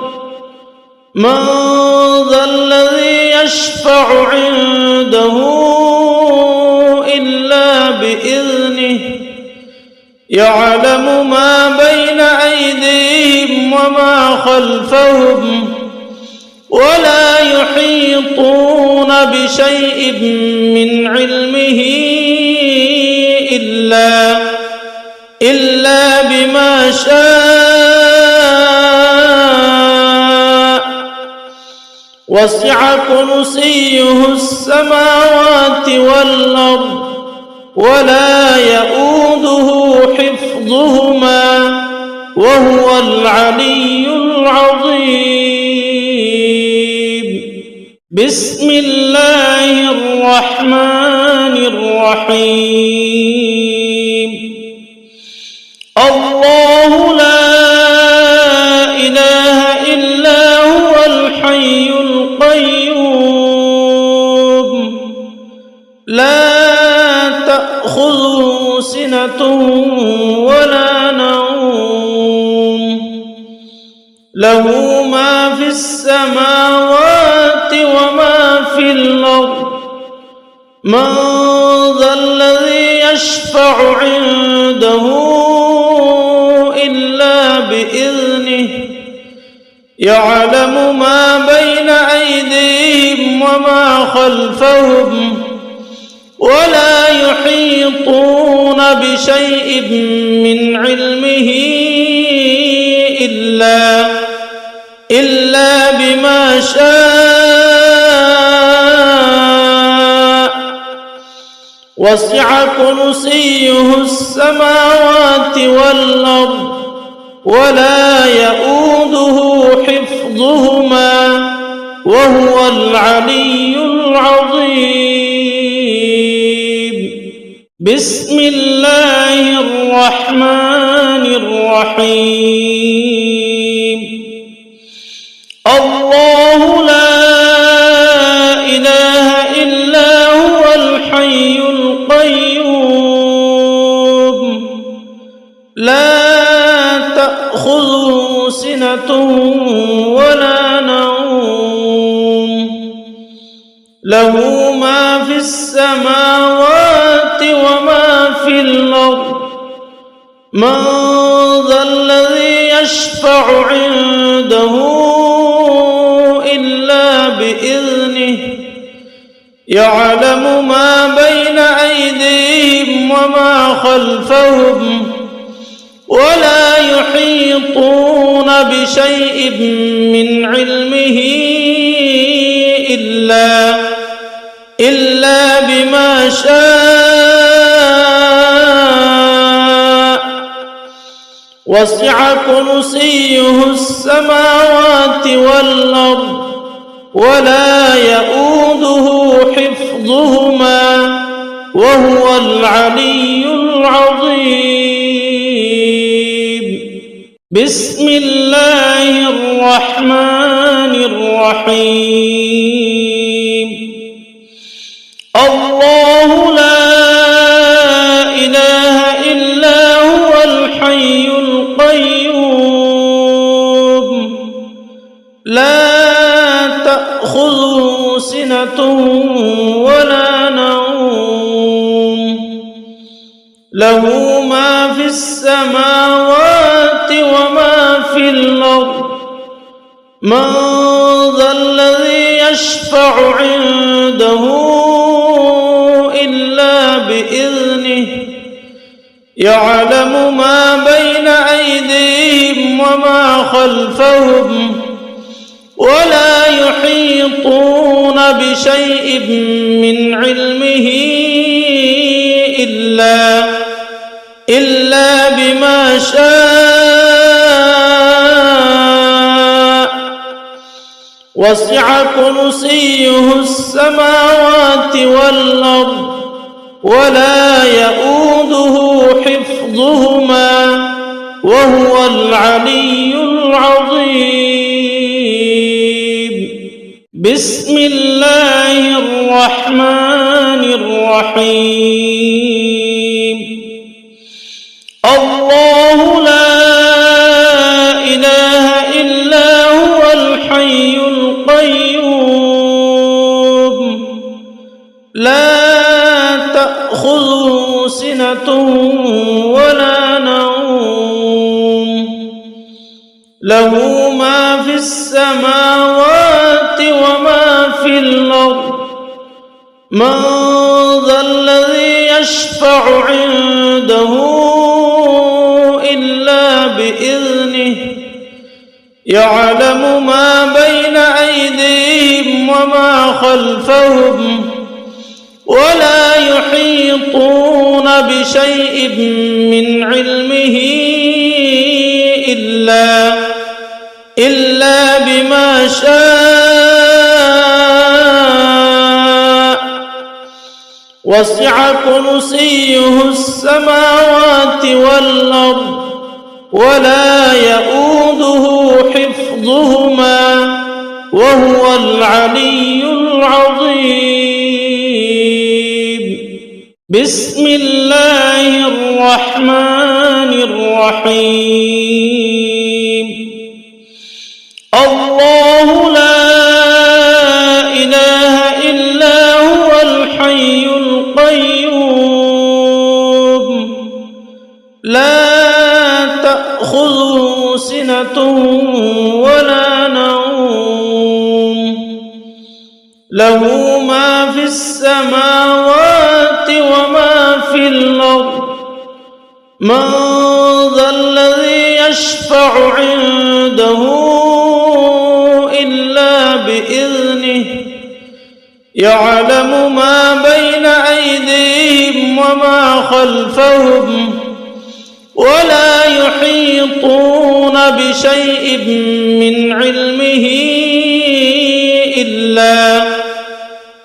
من ذا الذي يشفع عنده إلا بإذنه يعلم ما بين أيديهم وما خلفهم ولا يحيطون بشيء من علمه إلا بما شاء وسع كرسيه السماوات والأرض ولا يؤوده حفظهما وهو العلي العظيم بسم الله الرحمن الرحيم الله لا إله إلا هو الحي القيوم لا تأخذه سنة ولا نوم له ما في السماوات وما في الأرض من ذا الذي يشفع عنده إلا بإذنه يعلم ما بين أيديهم وما خلفهم ولا يحيطون بشيء من علمه إلا بما شاء وسع كرسيه السماوات والأرض ولا يؤوده حفظهما وهو العلي العظيم. بسم الله الرحمن الرحيم. الله لا إله إلا هو الحي القيوم لا تأخذه سنة ولا نوم له ما في السماوات وما في الأرض من ذا الذي يشفع عنده إلا بإذنه يعلم ما بين أيديهم وما خلفهم ولا يحيطون بشيء من علمه إلا بما شاء وسع كرسيه السماوات والأرض ولا يؤوده حفظهما وهو العلي العظيم. بسم الله الرحمن الرحيم. الله لا إله إلا هو الحي القيوم لا تأخذه سنة ولا نوم له ما في السماوات وما في الأرض من ذا الذي يشفع عنده إلا بإذنه يعلم ما بين أيديهم وما خلفهم ولا يحيطون بشيء من علمه إلا بما شاء وسع كرسيه السماوات والأرض ولا يؤوده حفظهما وهو العلي العظيم. بسم الله الرحمن الرحيم. الله لا إله إلا هو الحي القيوم لا تأخذه سنة ولا نوم له ما في السماوات وما في الأرض من ذا الذي يشفع عنده إلا بإذنه يعلم ما بين أيديهم وما خلفهم ولا يحيطون بشيء من علمه إلا بما شاء وسع كرسيه السماوات والأرض ولا يؤوده حفظهما وهو العلي العظيم. بسم الله الرحمن الرحيم. الله لا إله إلا هو الحي القيوم لا تأخذه سنة ولا نوم له ما في السماوات وما في الأرض من ذا الذي يشفع عنده إلا بإذنه يعلم ما بين أيديهم وما خلفهم ولا يحيطون بشيء من علمه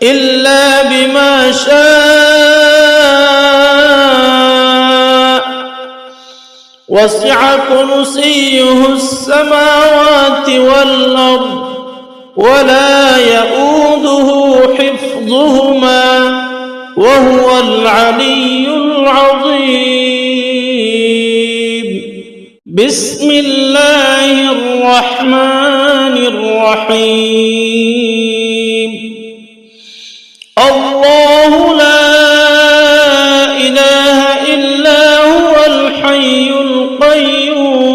إلا بما شاء وسع كرسيه السماوات والأرض ولا يؤوده حفظهما وهو العلي العظيم. بسم الله الرحمن الرحيم. الله لا إله إلا هو الحي القيوم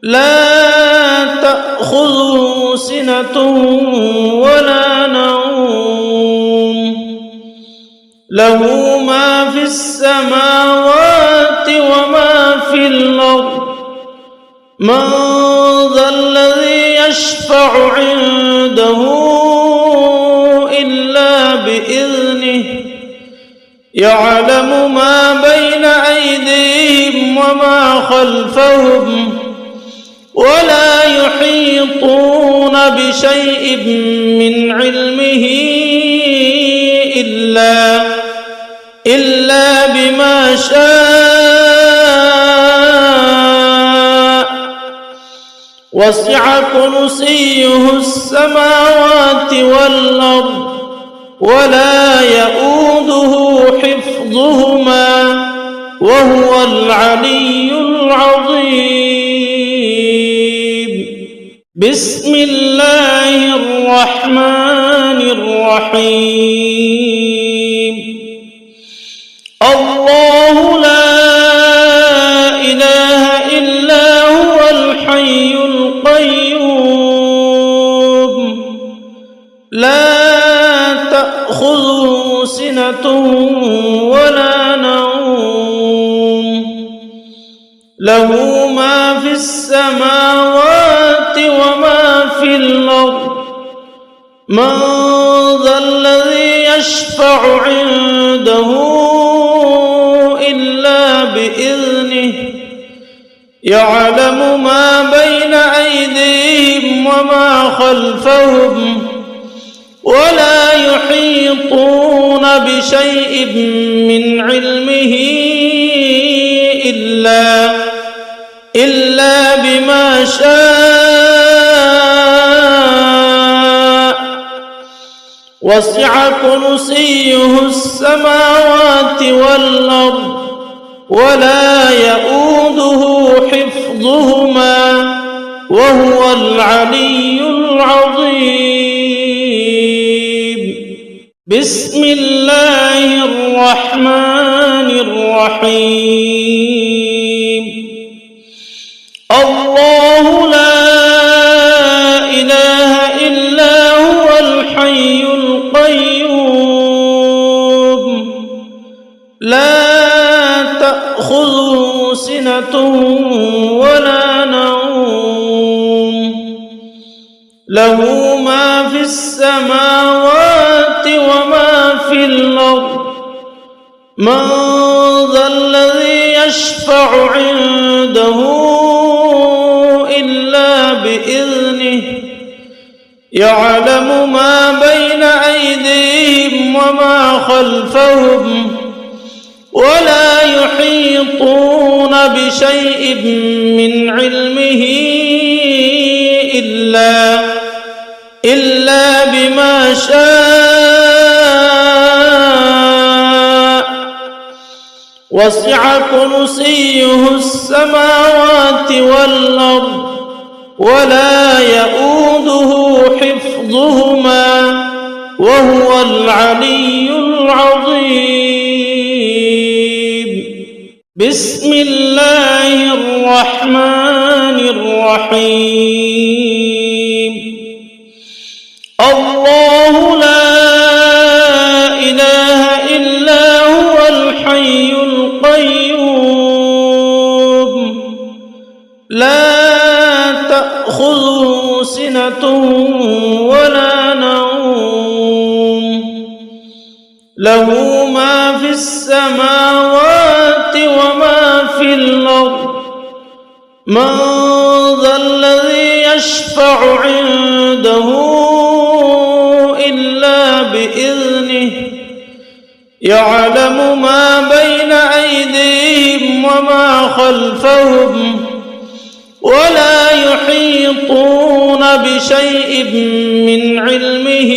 لا تأخذه سنة ولا نوم له ما في السماوات وما في الأرض من ذا الذي يشفع عنده إلا بإذنه يعلم ما بين أيديهم وما خلفهم ولا يحيطون بشيء من علمه إلا بما شاء وسع كرسيه السماوات والأرض ولا يؤوده حفظهما وهو العلي العظيم. بسم الله الرحمن الرحيم. الله لا إله إلا هو الحي القيوم لا تأخذه سنة ولا نوم له ما في السماوات وما في الأرض من ذا الذي يشفع عنده إلا بإذنه يعلم ما بين أيديهم وما خلفهم ولا يحيطون بشيء من علمه إلا بما شاء وسع كرسيه السماوات والأرض ولا يؤوده حفظهما وهو العلي العظيم. بسم الله الرحمن الرحيم. الله لا إله إلا هو الحي القيوم لا تأخذه سنة ولا نوم له ما في السماوات وما في الأرض من ذا الذي يشفع عنده إلا بإذنه يعلم ما بين أيديهم وما خلفهم ولا يحيطون بشيء من علمه إلا بما شاء وسع كرسيه السماوات والأرض ولا يؤوده حفظهما وهو العلي العظيم. بسم الله الرحمن الرحيم. الله لا إله إلا هو الحي القيوم لا تأخذه سنة ولا نوم له ما في السماوات وما في الأرض من ذا الذي يشفع عنده إلا بإذنه يعلم ما بين أيديهم وما خلفهم ولا يحيطون بشيء من علمه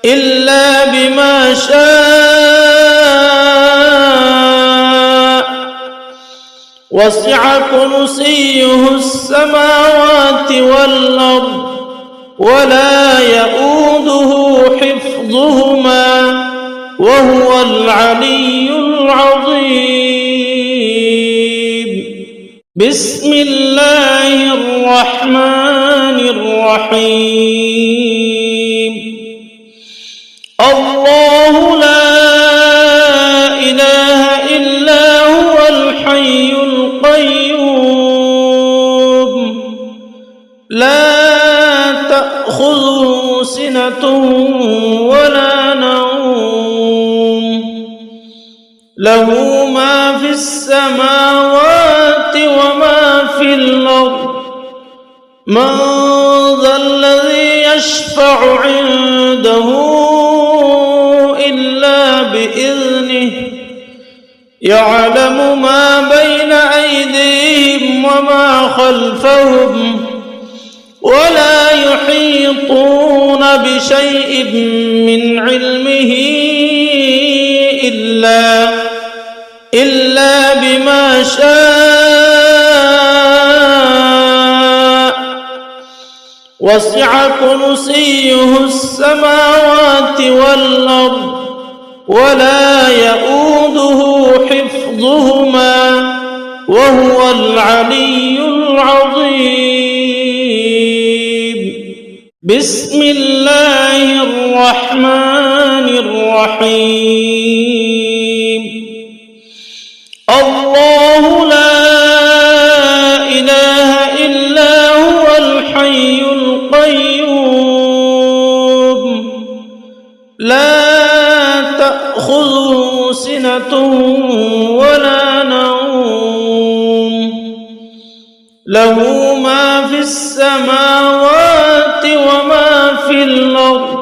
إلا بما شاء وسع كرسيه السماوات والأرض ولا يؤوده حفظهما وهو العلي العظيم. بسم الله الرحمن الرحيم. الله لا إله إلا هو الحي القيوم لا تأخذه سنة ولا نوم له ما في السماوات وما في الأرض من ذا الذي يشفع عنده إلا بإذنه يعلم ما بين أيديهم وما خلفهم ولا يحيطون بشيء من علمه إلا بما شاء وسع كرسيه السماوات والأرض ولا يؤوده حفظهما وهو العلي العظيم. بسم الله الرحمن الرحيم. الله لا إله إلا هو الحي القيوم لا تأخذه سنة ولا نوم له ما في السماوات وما في الأرض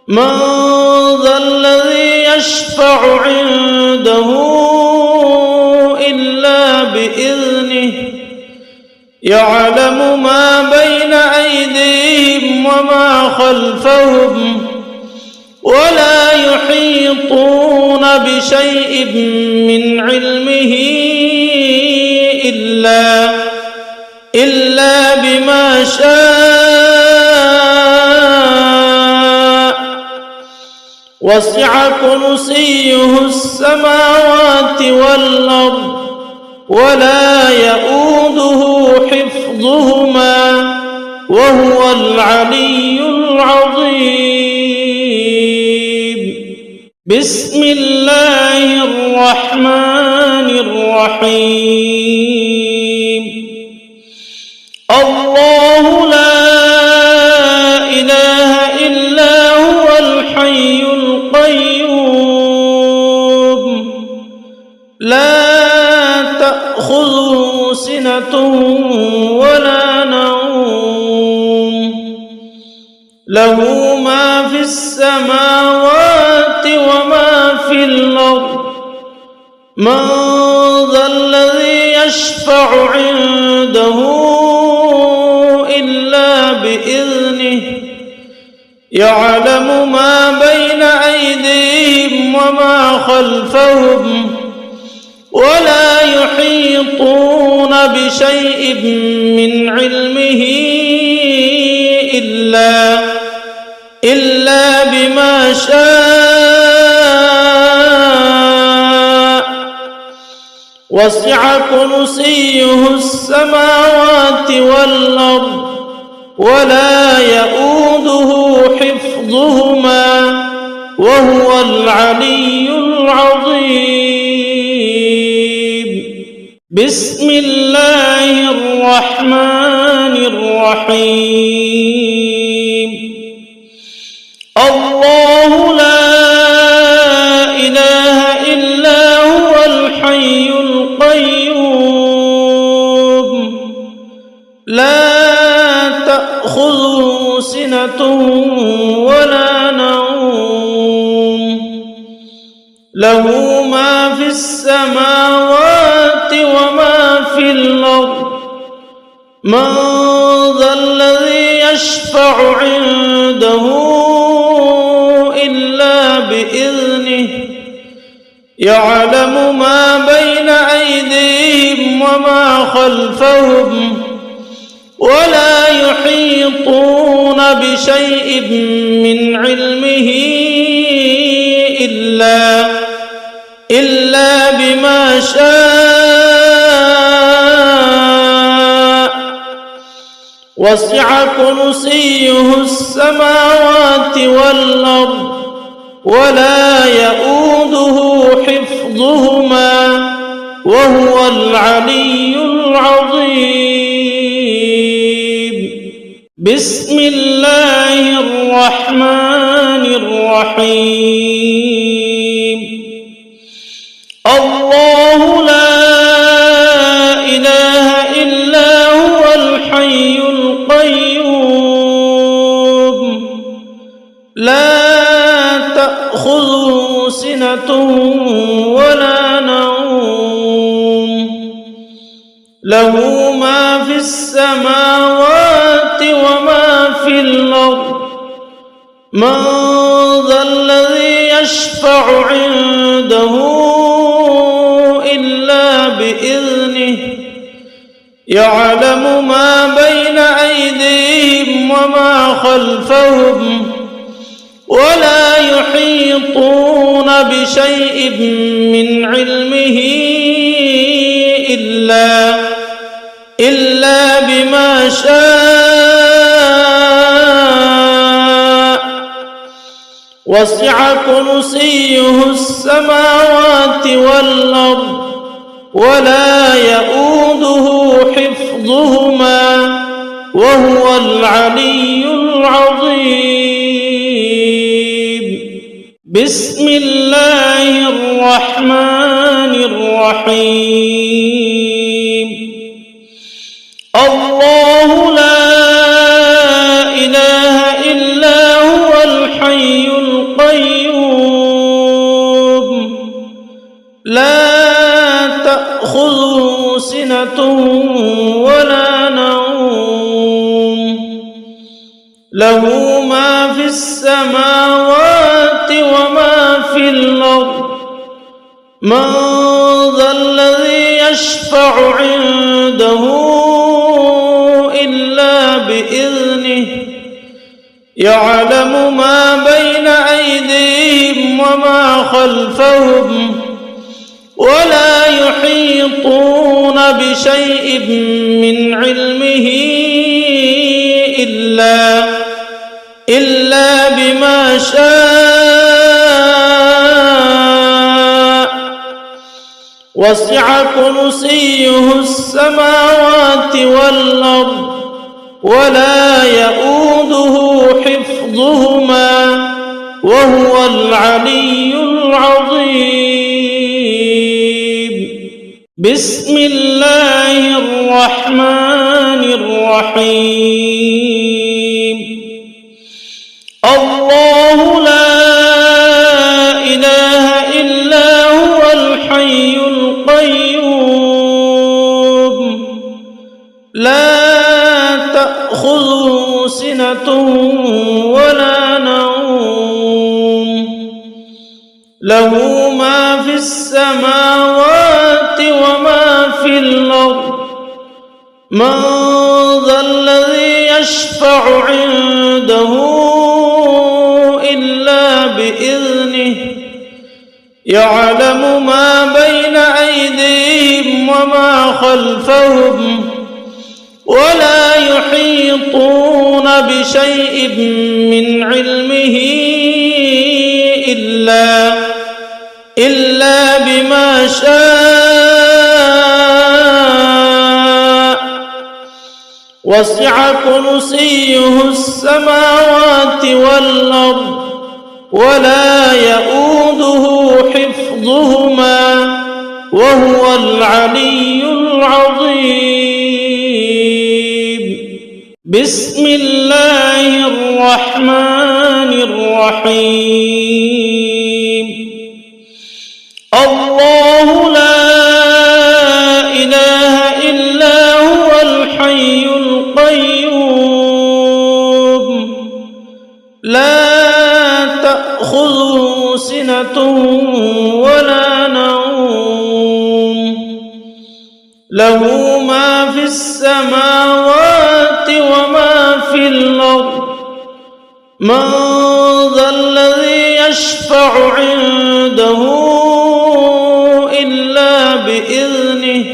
من ذا الذي يشفع عنده إلا بإذنه يعلم ما بين أيديهم وما خلفهم ولا يحيطون بشيء من علمه إلا بما شاء وسع كرسيه السماوات والأرض ولا يؤوده حفظهما وهو العلي العظيم. بسم الله الرحمن الرحيم. الله لا إله إلا هو الحي القيوم لا تأخذه سنة ولا نوم له ما في السماوات وما في الأرض من ذا الذي يشفع عنده إلا بإذنه يعلم ما بين أيديهم وما خلفهم ولا يحيطون بشيء من علمه إلا بما شاء وسع كرسيه السماوات والأرض ولا يؤوده حفظهما وهو العلي العظيم. بسم الله الرحمن الرحيم. سنة ولا نوم له ما في السماوات وما في الأرض من ذا الذي يشفع عنده إلا بإذنه يعلم ما بين أيديهم وما خلفهم ولا يحيطون بشيء من علمه إلا بما شاء وسع كرسيه السماوات والأرض ولا يؤوده حفظهما وهو العلي العظيم. بسم الله الرحمن الرحيم. الله لا إله إلا هو الحي القيوم لا تأخذه سنة ولا نوم له ما في السماوات وما في الأرض من ذا الذي يشفع عنده إلا بإذنه يعلم ما بين أيديهم وما خلفهم ولا يحيطون بشيء من علمه إلا بما شاء وسع كرسيه السماوات والأرض ولا يؤوده حفظهما وهو العلي العظيم. بسم الله الرحمن الرحيم. الله لا إله إلا هو الحي القيوم لا تأخذه سنة ولا نوم له ما في السماوات وما في الأرض من ذا الذي يشفع عنده إلا بإذنه يعلم ما بين أيديهم وما خلفهم ولا يحيطون بشيء من علمه إلا بما شاء وسع كرسيه السماوات والأرض ولا يؤوده حفظهما وهو العلي العظيم. بسم الله الرحمن الرحيم. الله لا إله إلا هو الحي القيوم لا تأخذه سنة ولا نوم له ما في السماوات وما في الأرض من ذا الذي يشفع عنده إلا بإذنه يعلم ما بين أيديهم وما خلفهم ولا يحيطون بشيء من علمه إلا بما شاء وسع كرسيه السماوات والأرض ولا يؤوده حفظهما وهو العلي العظيم. بسم الله الرحمن الرحيم الله لا إله إلا هو الحي القيوم لا تأخذه سنة ولا نوم له ما في السماوات وما في الأرض من ذا الذي يشفع عنده إلا بإذنه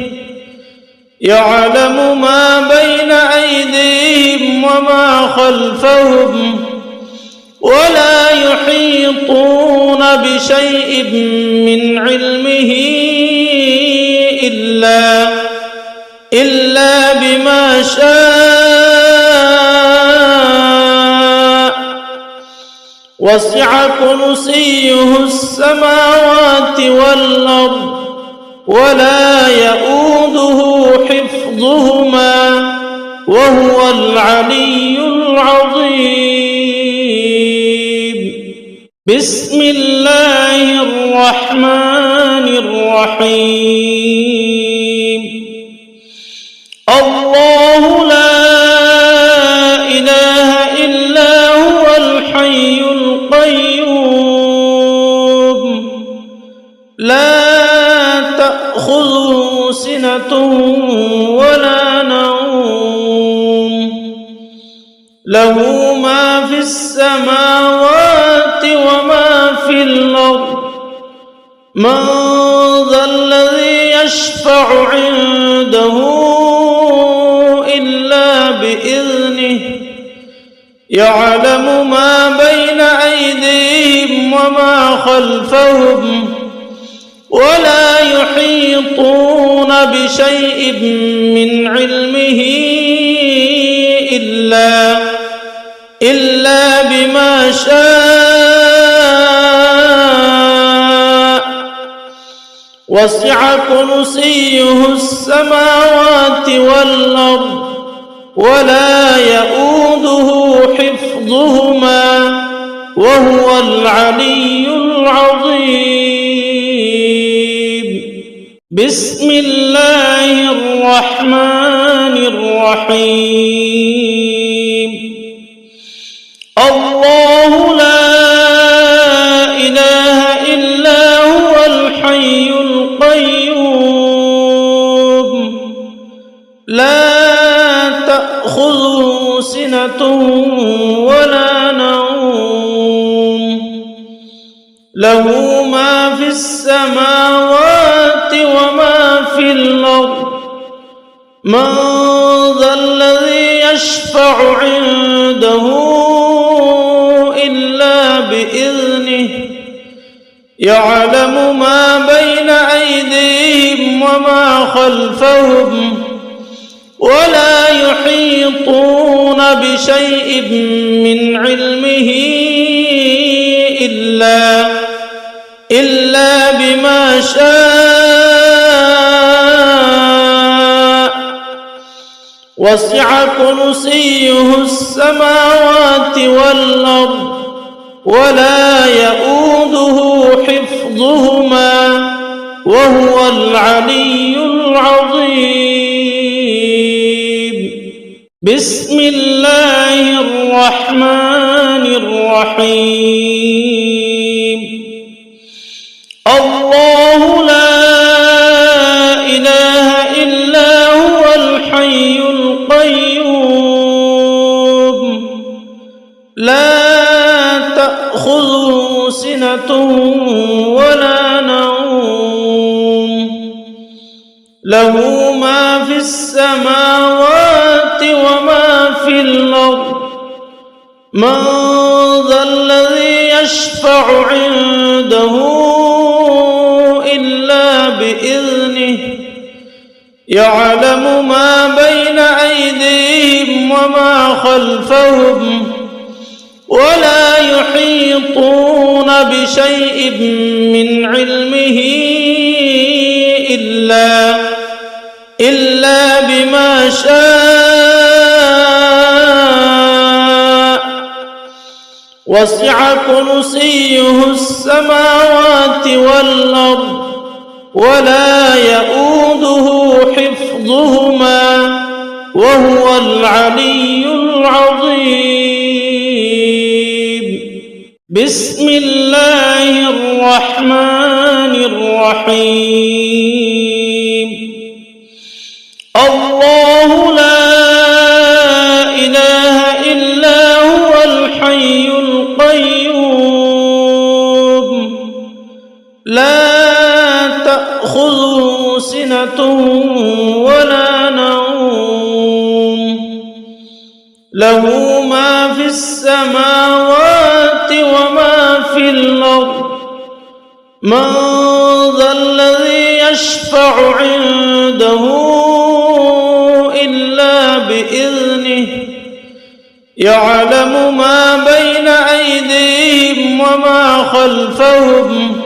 يعلم ما بين أيديهم وما خلفهم ولا يحيطون بشيء من علمه إلا بما شاء وسع كرسيه السماوات والأرض ولا يؤوده حفظهما وهو العلي العظيم بسم الله الرحمن الرحيم الله لا إله إلا هو الحي القيوم لا تأخذه سنة ولا نوم له ما في السماوات وما في الأرض من ذا الذي يشفع عنده إلا بإذنه يعلم ما بين أيديهم وما خلفهم ولا يحيطون بشيء من علمه إلا بما شاء وسع كرسيه السماوات والأرض ولا يؤوده حفظهما وهو العلي العظيم بسم الله الرحمن الرحيم الله لا إله إلا هو الحي القيوم لا تأخذه سنة ولا نوم له ما في السماوات وما في الأرض من ذا الذي يشفع عنده إلا بإذنه يعلم ما بين أيديهم وما خلفهم ولا يحيطون بشيء من علمه إلا بما شاء وسع كرسيه السماوات والأرض ولا يؤوده حفظهما وهو العلي العظيم بسم الله الرحمن الرحيم الله لا إله إلا هو الحي القيوم لا تأخذه سنة ولا نوم له ما في السماوات وما في الأرض من ذا الذي يشفع عنده إلا بإذنه يعلم ما بين أيديهم وما خلفهم ولا يحيطون بشيء من علمه إلا بما شاء وسع كرسيه السماوات والأرض ولا يؤوده حفظهما وهو العلي العظيم. بسم الله الرحمن الرحيم. الله لا إله إلا هو الحي القيوم لا تأخذه سنة ولا نوم له ما في السماوات وما في الأرض من ذا الذي يشفع عنده إلا بإذنه يعلم ما بين أيديهم وما خلفهم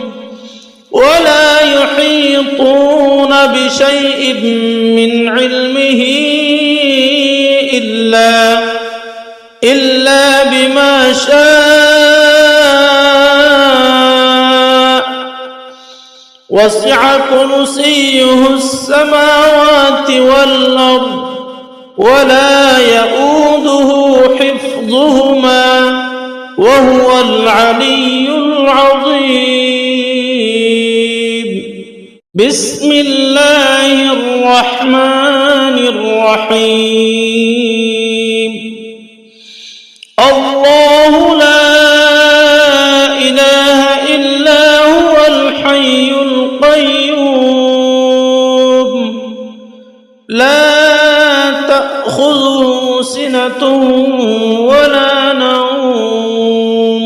ولا يحيطون بشيء من علمه إلا بما شاء وسع كرسيه السماوات والأرض ولا يؤوده حفظهما وهو العلي العظيم. بسم الله الرحمن الرحيم. الله لا إله إلا هو الحي القيوم لا تأخذه سنة ولا نوم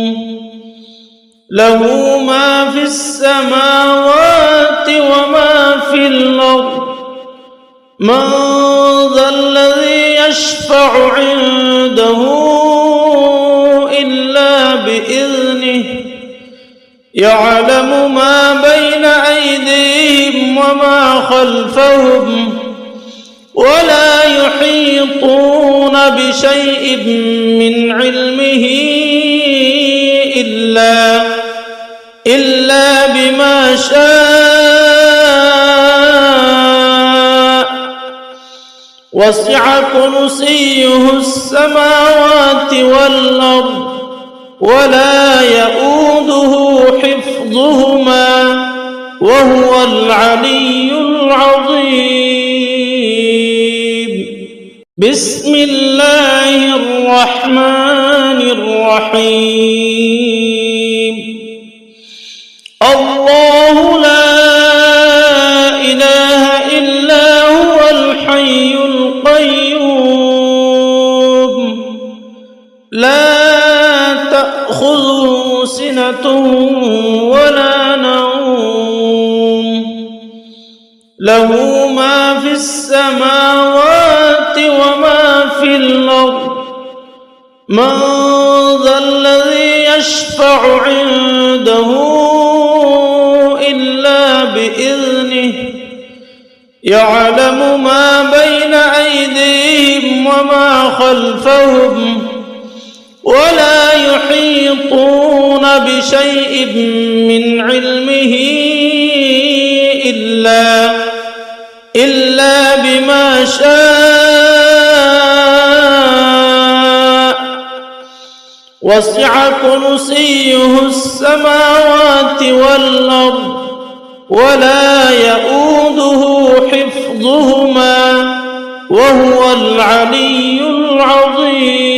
له ما في السماوات وما في الأرض من ذا الذي يشفع عنده إلا بإذنه يعلم ما بين أيديهم وما خلفهم ولا يحيطون بشيء من علمه إلا بما شاء وسع كرسيه السماوات والأرض ولا يؤوده حفظهما وهو العلي العظيم. بسم الله الرحمن الرحيم. الله لا إله إلا هو الحي القيوم لا تأخذه سنة ولا نوم له ما في السماوات وما في الأرض من ذا الذي يشفع عنده إلا بإذنه يعلم ما بين أيديهم وما خلفهم ولا يحيطون بشيء من علمه إلا بما شاء وسع كرسيه السماوات والأرض ولا يؤوده حفظهما وهو العلي العظيم.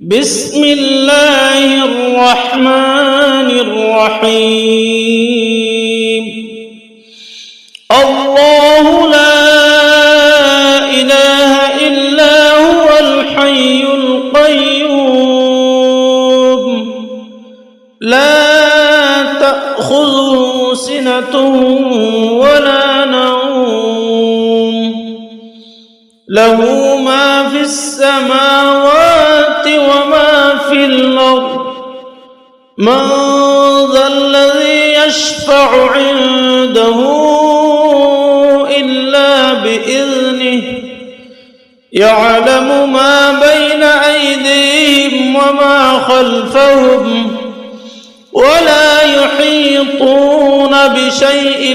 بسم الله الرحمن الرحيم. الله لا إله إلا هو الحي القيوم لا تأخذه سنة ولا نوم له ما في السماوات وما في الأرض من ذا الذي يشفع عنده إلا بإذنه يعلم ما بين أيديهم وما خلفهم ولا يحيطون بشيء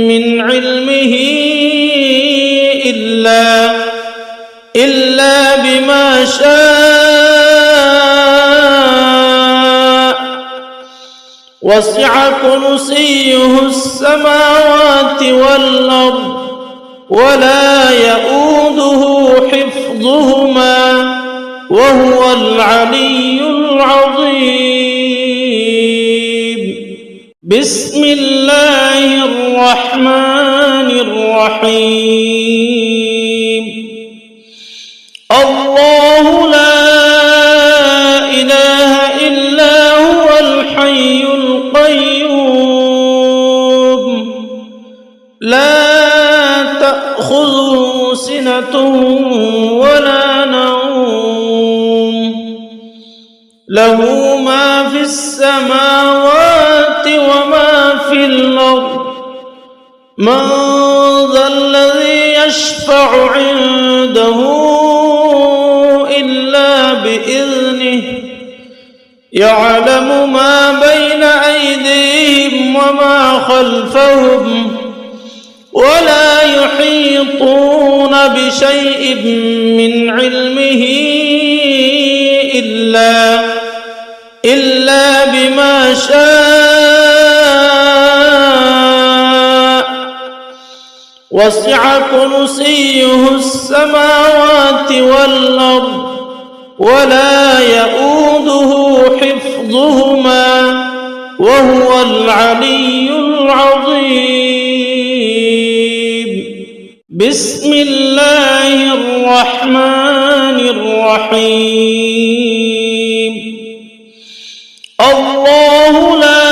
من علمه إلا بما شاء وسع كرسيه السماوات والأرض ولا يؤوده حفظهما وهو العلي العظيم. بسم الله الرحمن الرحيم. الله لا إله إلا هو الحي القيوم لا تأخذه سنة ولا نوم له ما في السماوات وما في الأرض من ذا الذي يشفع عنده إلا بإذنه يعلم ما بين أيديهم وما خلفهم ولا يحيطون بشيء من علمه إلا بما شاء وسع كرسيه السماوات والأرض ولا يؤوده حفظهما وهو العلي العظيم. بسم الله الرحمن الرحيم. الله لا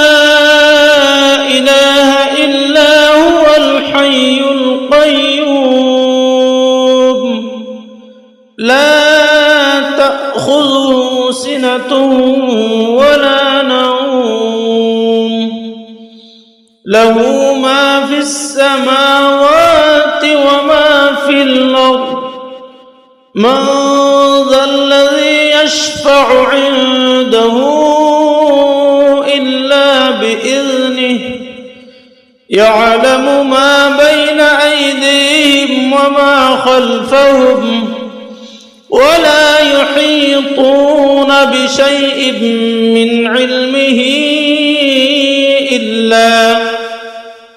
إله إلا هو الحي القيوم لا تأخذه سنة ولا نوم له ما في السماوات وما في الأرض من ذا الذي يشفع عنده إلا بإذنه يعلم ما بين أيديهم وما خلفهم ولا يحيطون بشيء من علمه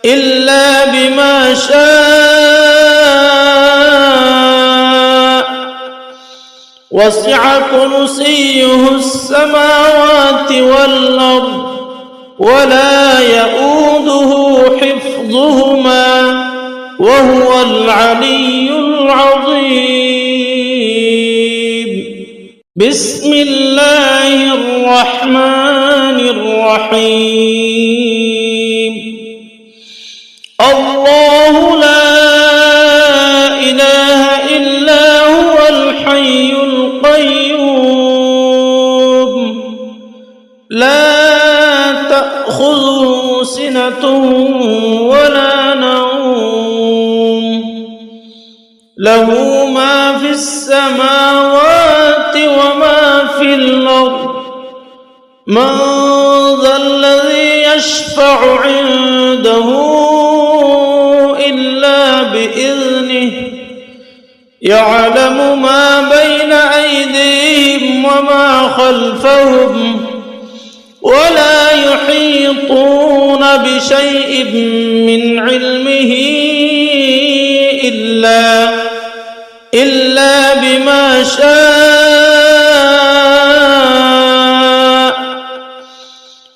إلا بما شاء وسع كرسيه السماوات والأرض ولا يؤوده حفظهما وهو العلي العظيم. بسم الله الرحمن الرحيم. الله لا إله إلا هو الحي القيوم لا تأخذه سنة ولا نوم له ما في السماوات وما في الأرض من ذا الذي يشفع عنده إلا بإذنه يعلم ما بين أيديهم وما خلفهم ولا يحيطون بشيء من علمه إلا بما شاء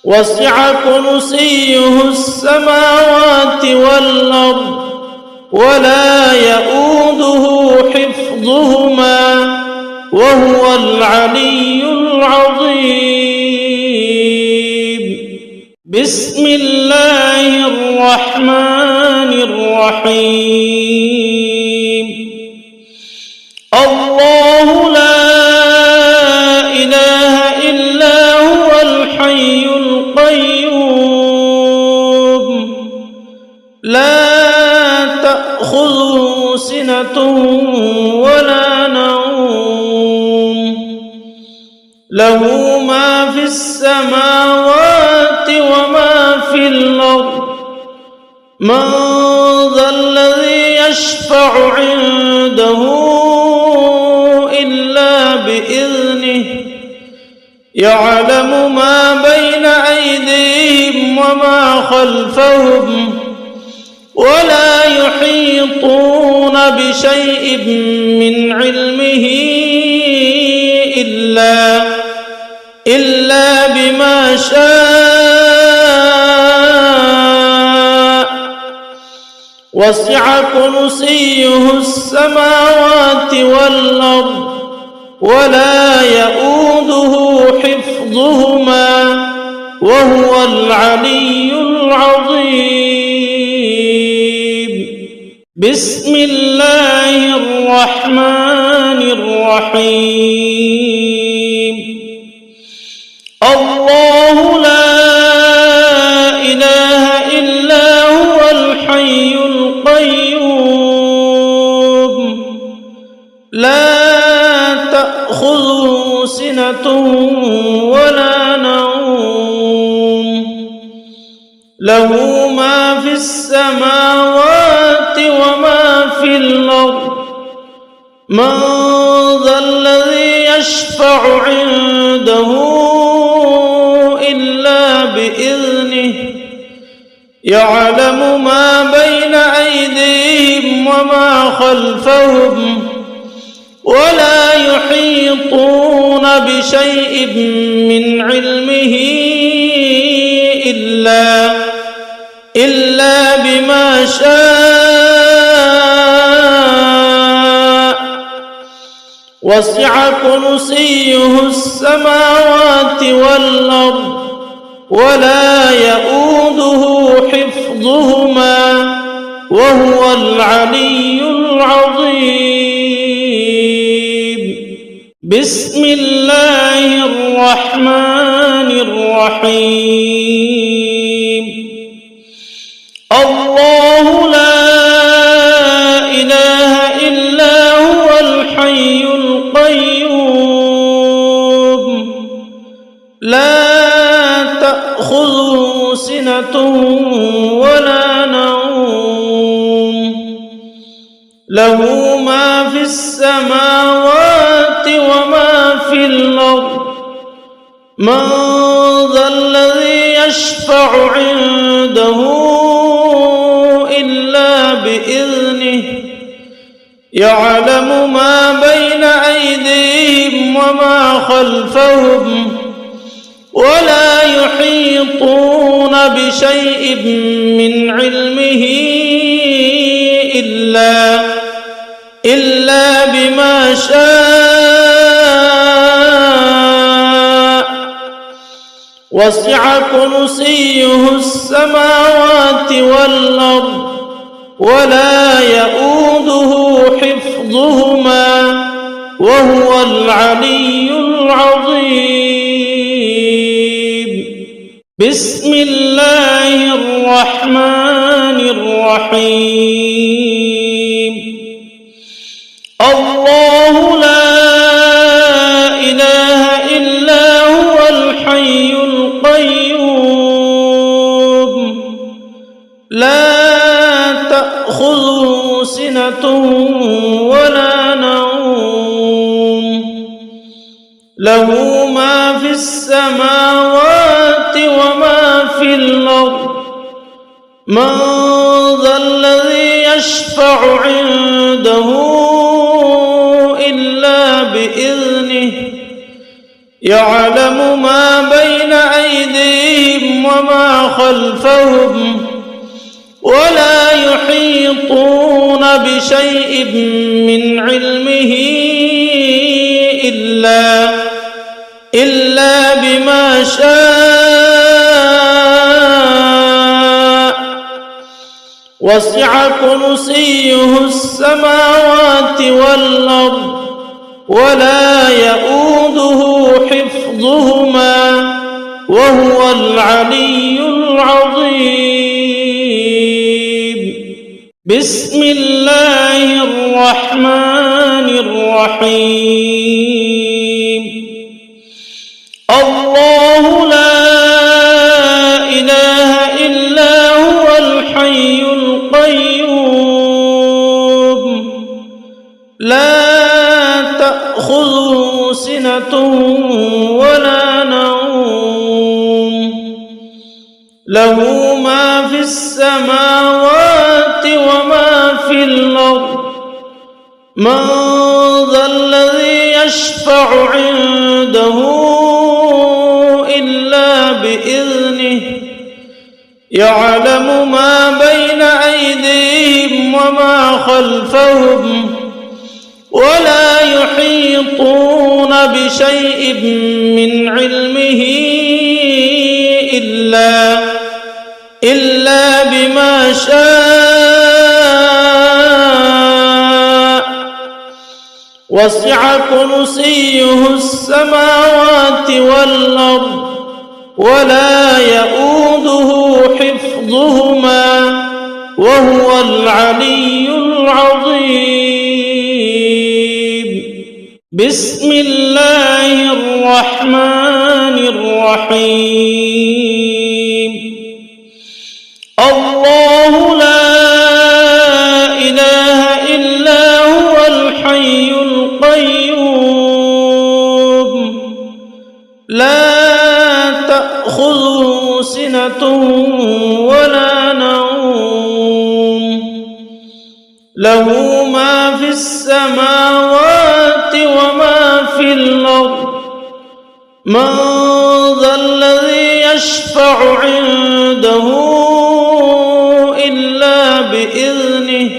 وسع كرسيه السماوات والأرض ولا يؤوده حفظهما وهو العلي العظيم. بسم الله الرحمن الرحيم. الله لا إله إلا هو الحي القيوم لا تأخذه سنة ولا نوم له ما في السماوات وما في الأرض من ذا الذي يشفع عنده إلا بإذنه يعلم ما بين أيديهم وما خلفهم ولا يحيطون بشيء من علمه إلا بما شاء وسع كرسيه السماوات والأرض ولا يؤوده حفظهما وهو العلي العظيم. بسم الله الرحمن الرحيم. الله لا إله إلا هو الحي القيوم لا تأخذه سنة ولا نوم له ما في السماوات وما في الأرض من ذا الذي يشفع عنده إلا بإذنه يعلم ما بين أيديهم وما خلفهم ولا يحيطون بشيء من علمه إلا بما شاء وسع كرسيه السماوات والأرض ولا يؤوده حفظهما وهو العلي العظيم. بسم الله الرحمن الرحيم. الله لا إله إلا هو الحي القيوم لا تأخذه سنة ولا نوم له ما في السماوات وما في الأرض من ذا الذي يشفع عنده إلا بإذنه يعلم ما بين أيديهم وما خلفهم ولا يحيطون بشيء من علمه إلا بما شاء وسع كرسيه السماوات والأرض ولا يؤوده حفظهما وهو العلي العظيم. بسم الله الرحمن الرحيم. الله لا إله إلا هو الحي القيوم لا تأخذه سنة ولا نوم له ما في السماوات وما في الأرض من ذا الذي يشفع عنده إلا بإذنه يعلم ما بين أيديهم وما خلفهم ولا يحيطون بشيء من علمه إلا بما شاء وسع كرسيه السماوات والأرض ولا يؤوده حفظهما وهو العلي العظيم. بسم الله الرحمن الرحيم. الله لا إله إلا هو الحي القيوم لا تأخذه سنة ولا نوم له ما في السماوات وما في الأرض من ذا الذي يشفع عنده إلا بإذنه يعلم ما بين أيديهم وما خلفهم ولا يحيطون بشيء من علمه إلا بما شاء وسع كرسيه السماوات والأرض ولا يؤوده حفظهما وهو العلي العظيم بسم الله الرحمن الرحيم الله لا إله إلا هو الحي القيوم لا تأخذه سنة ولا نوم له ما في السماوات وما في الأرض من ذا الذي يشفع عنده إلا بإذنه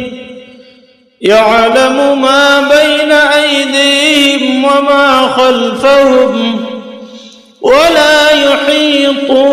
يعلم ما بين أيديهم وما خلفهم ولا يحيطون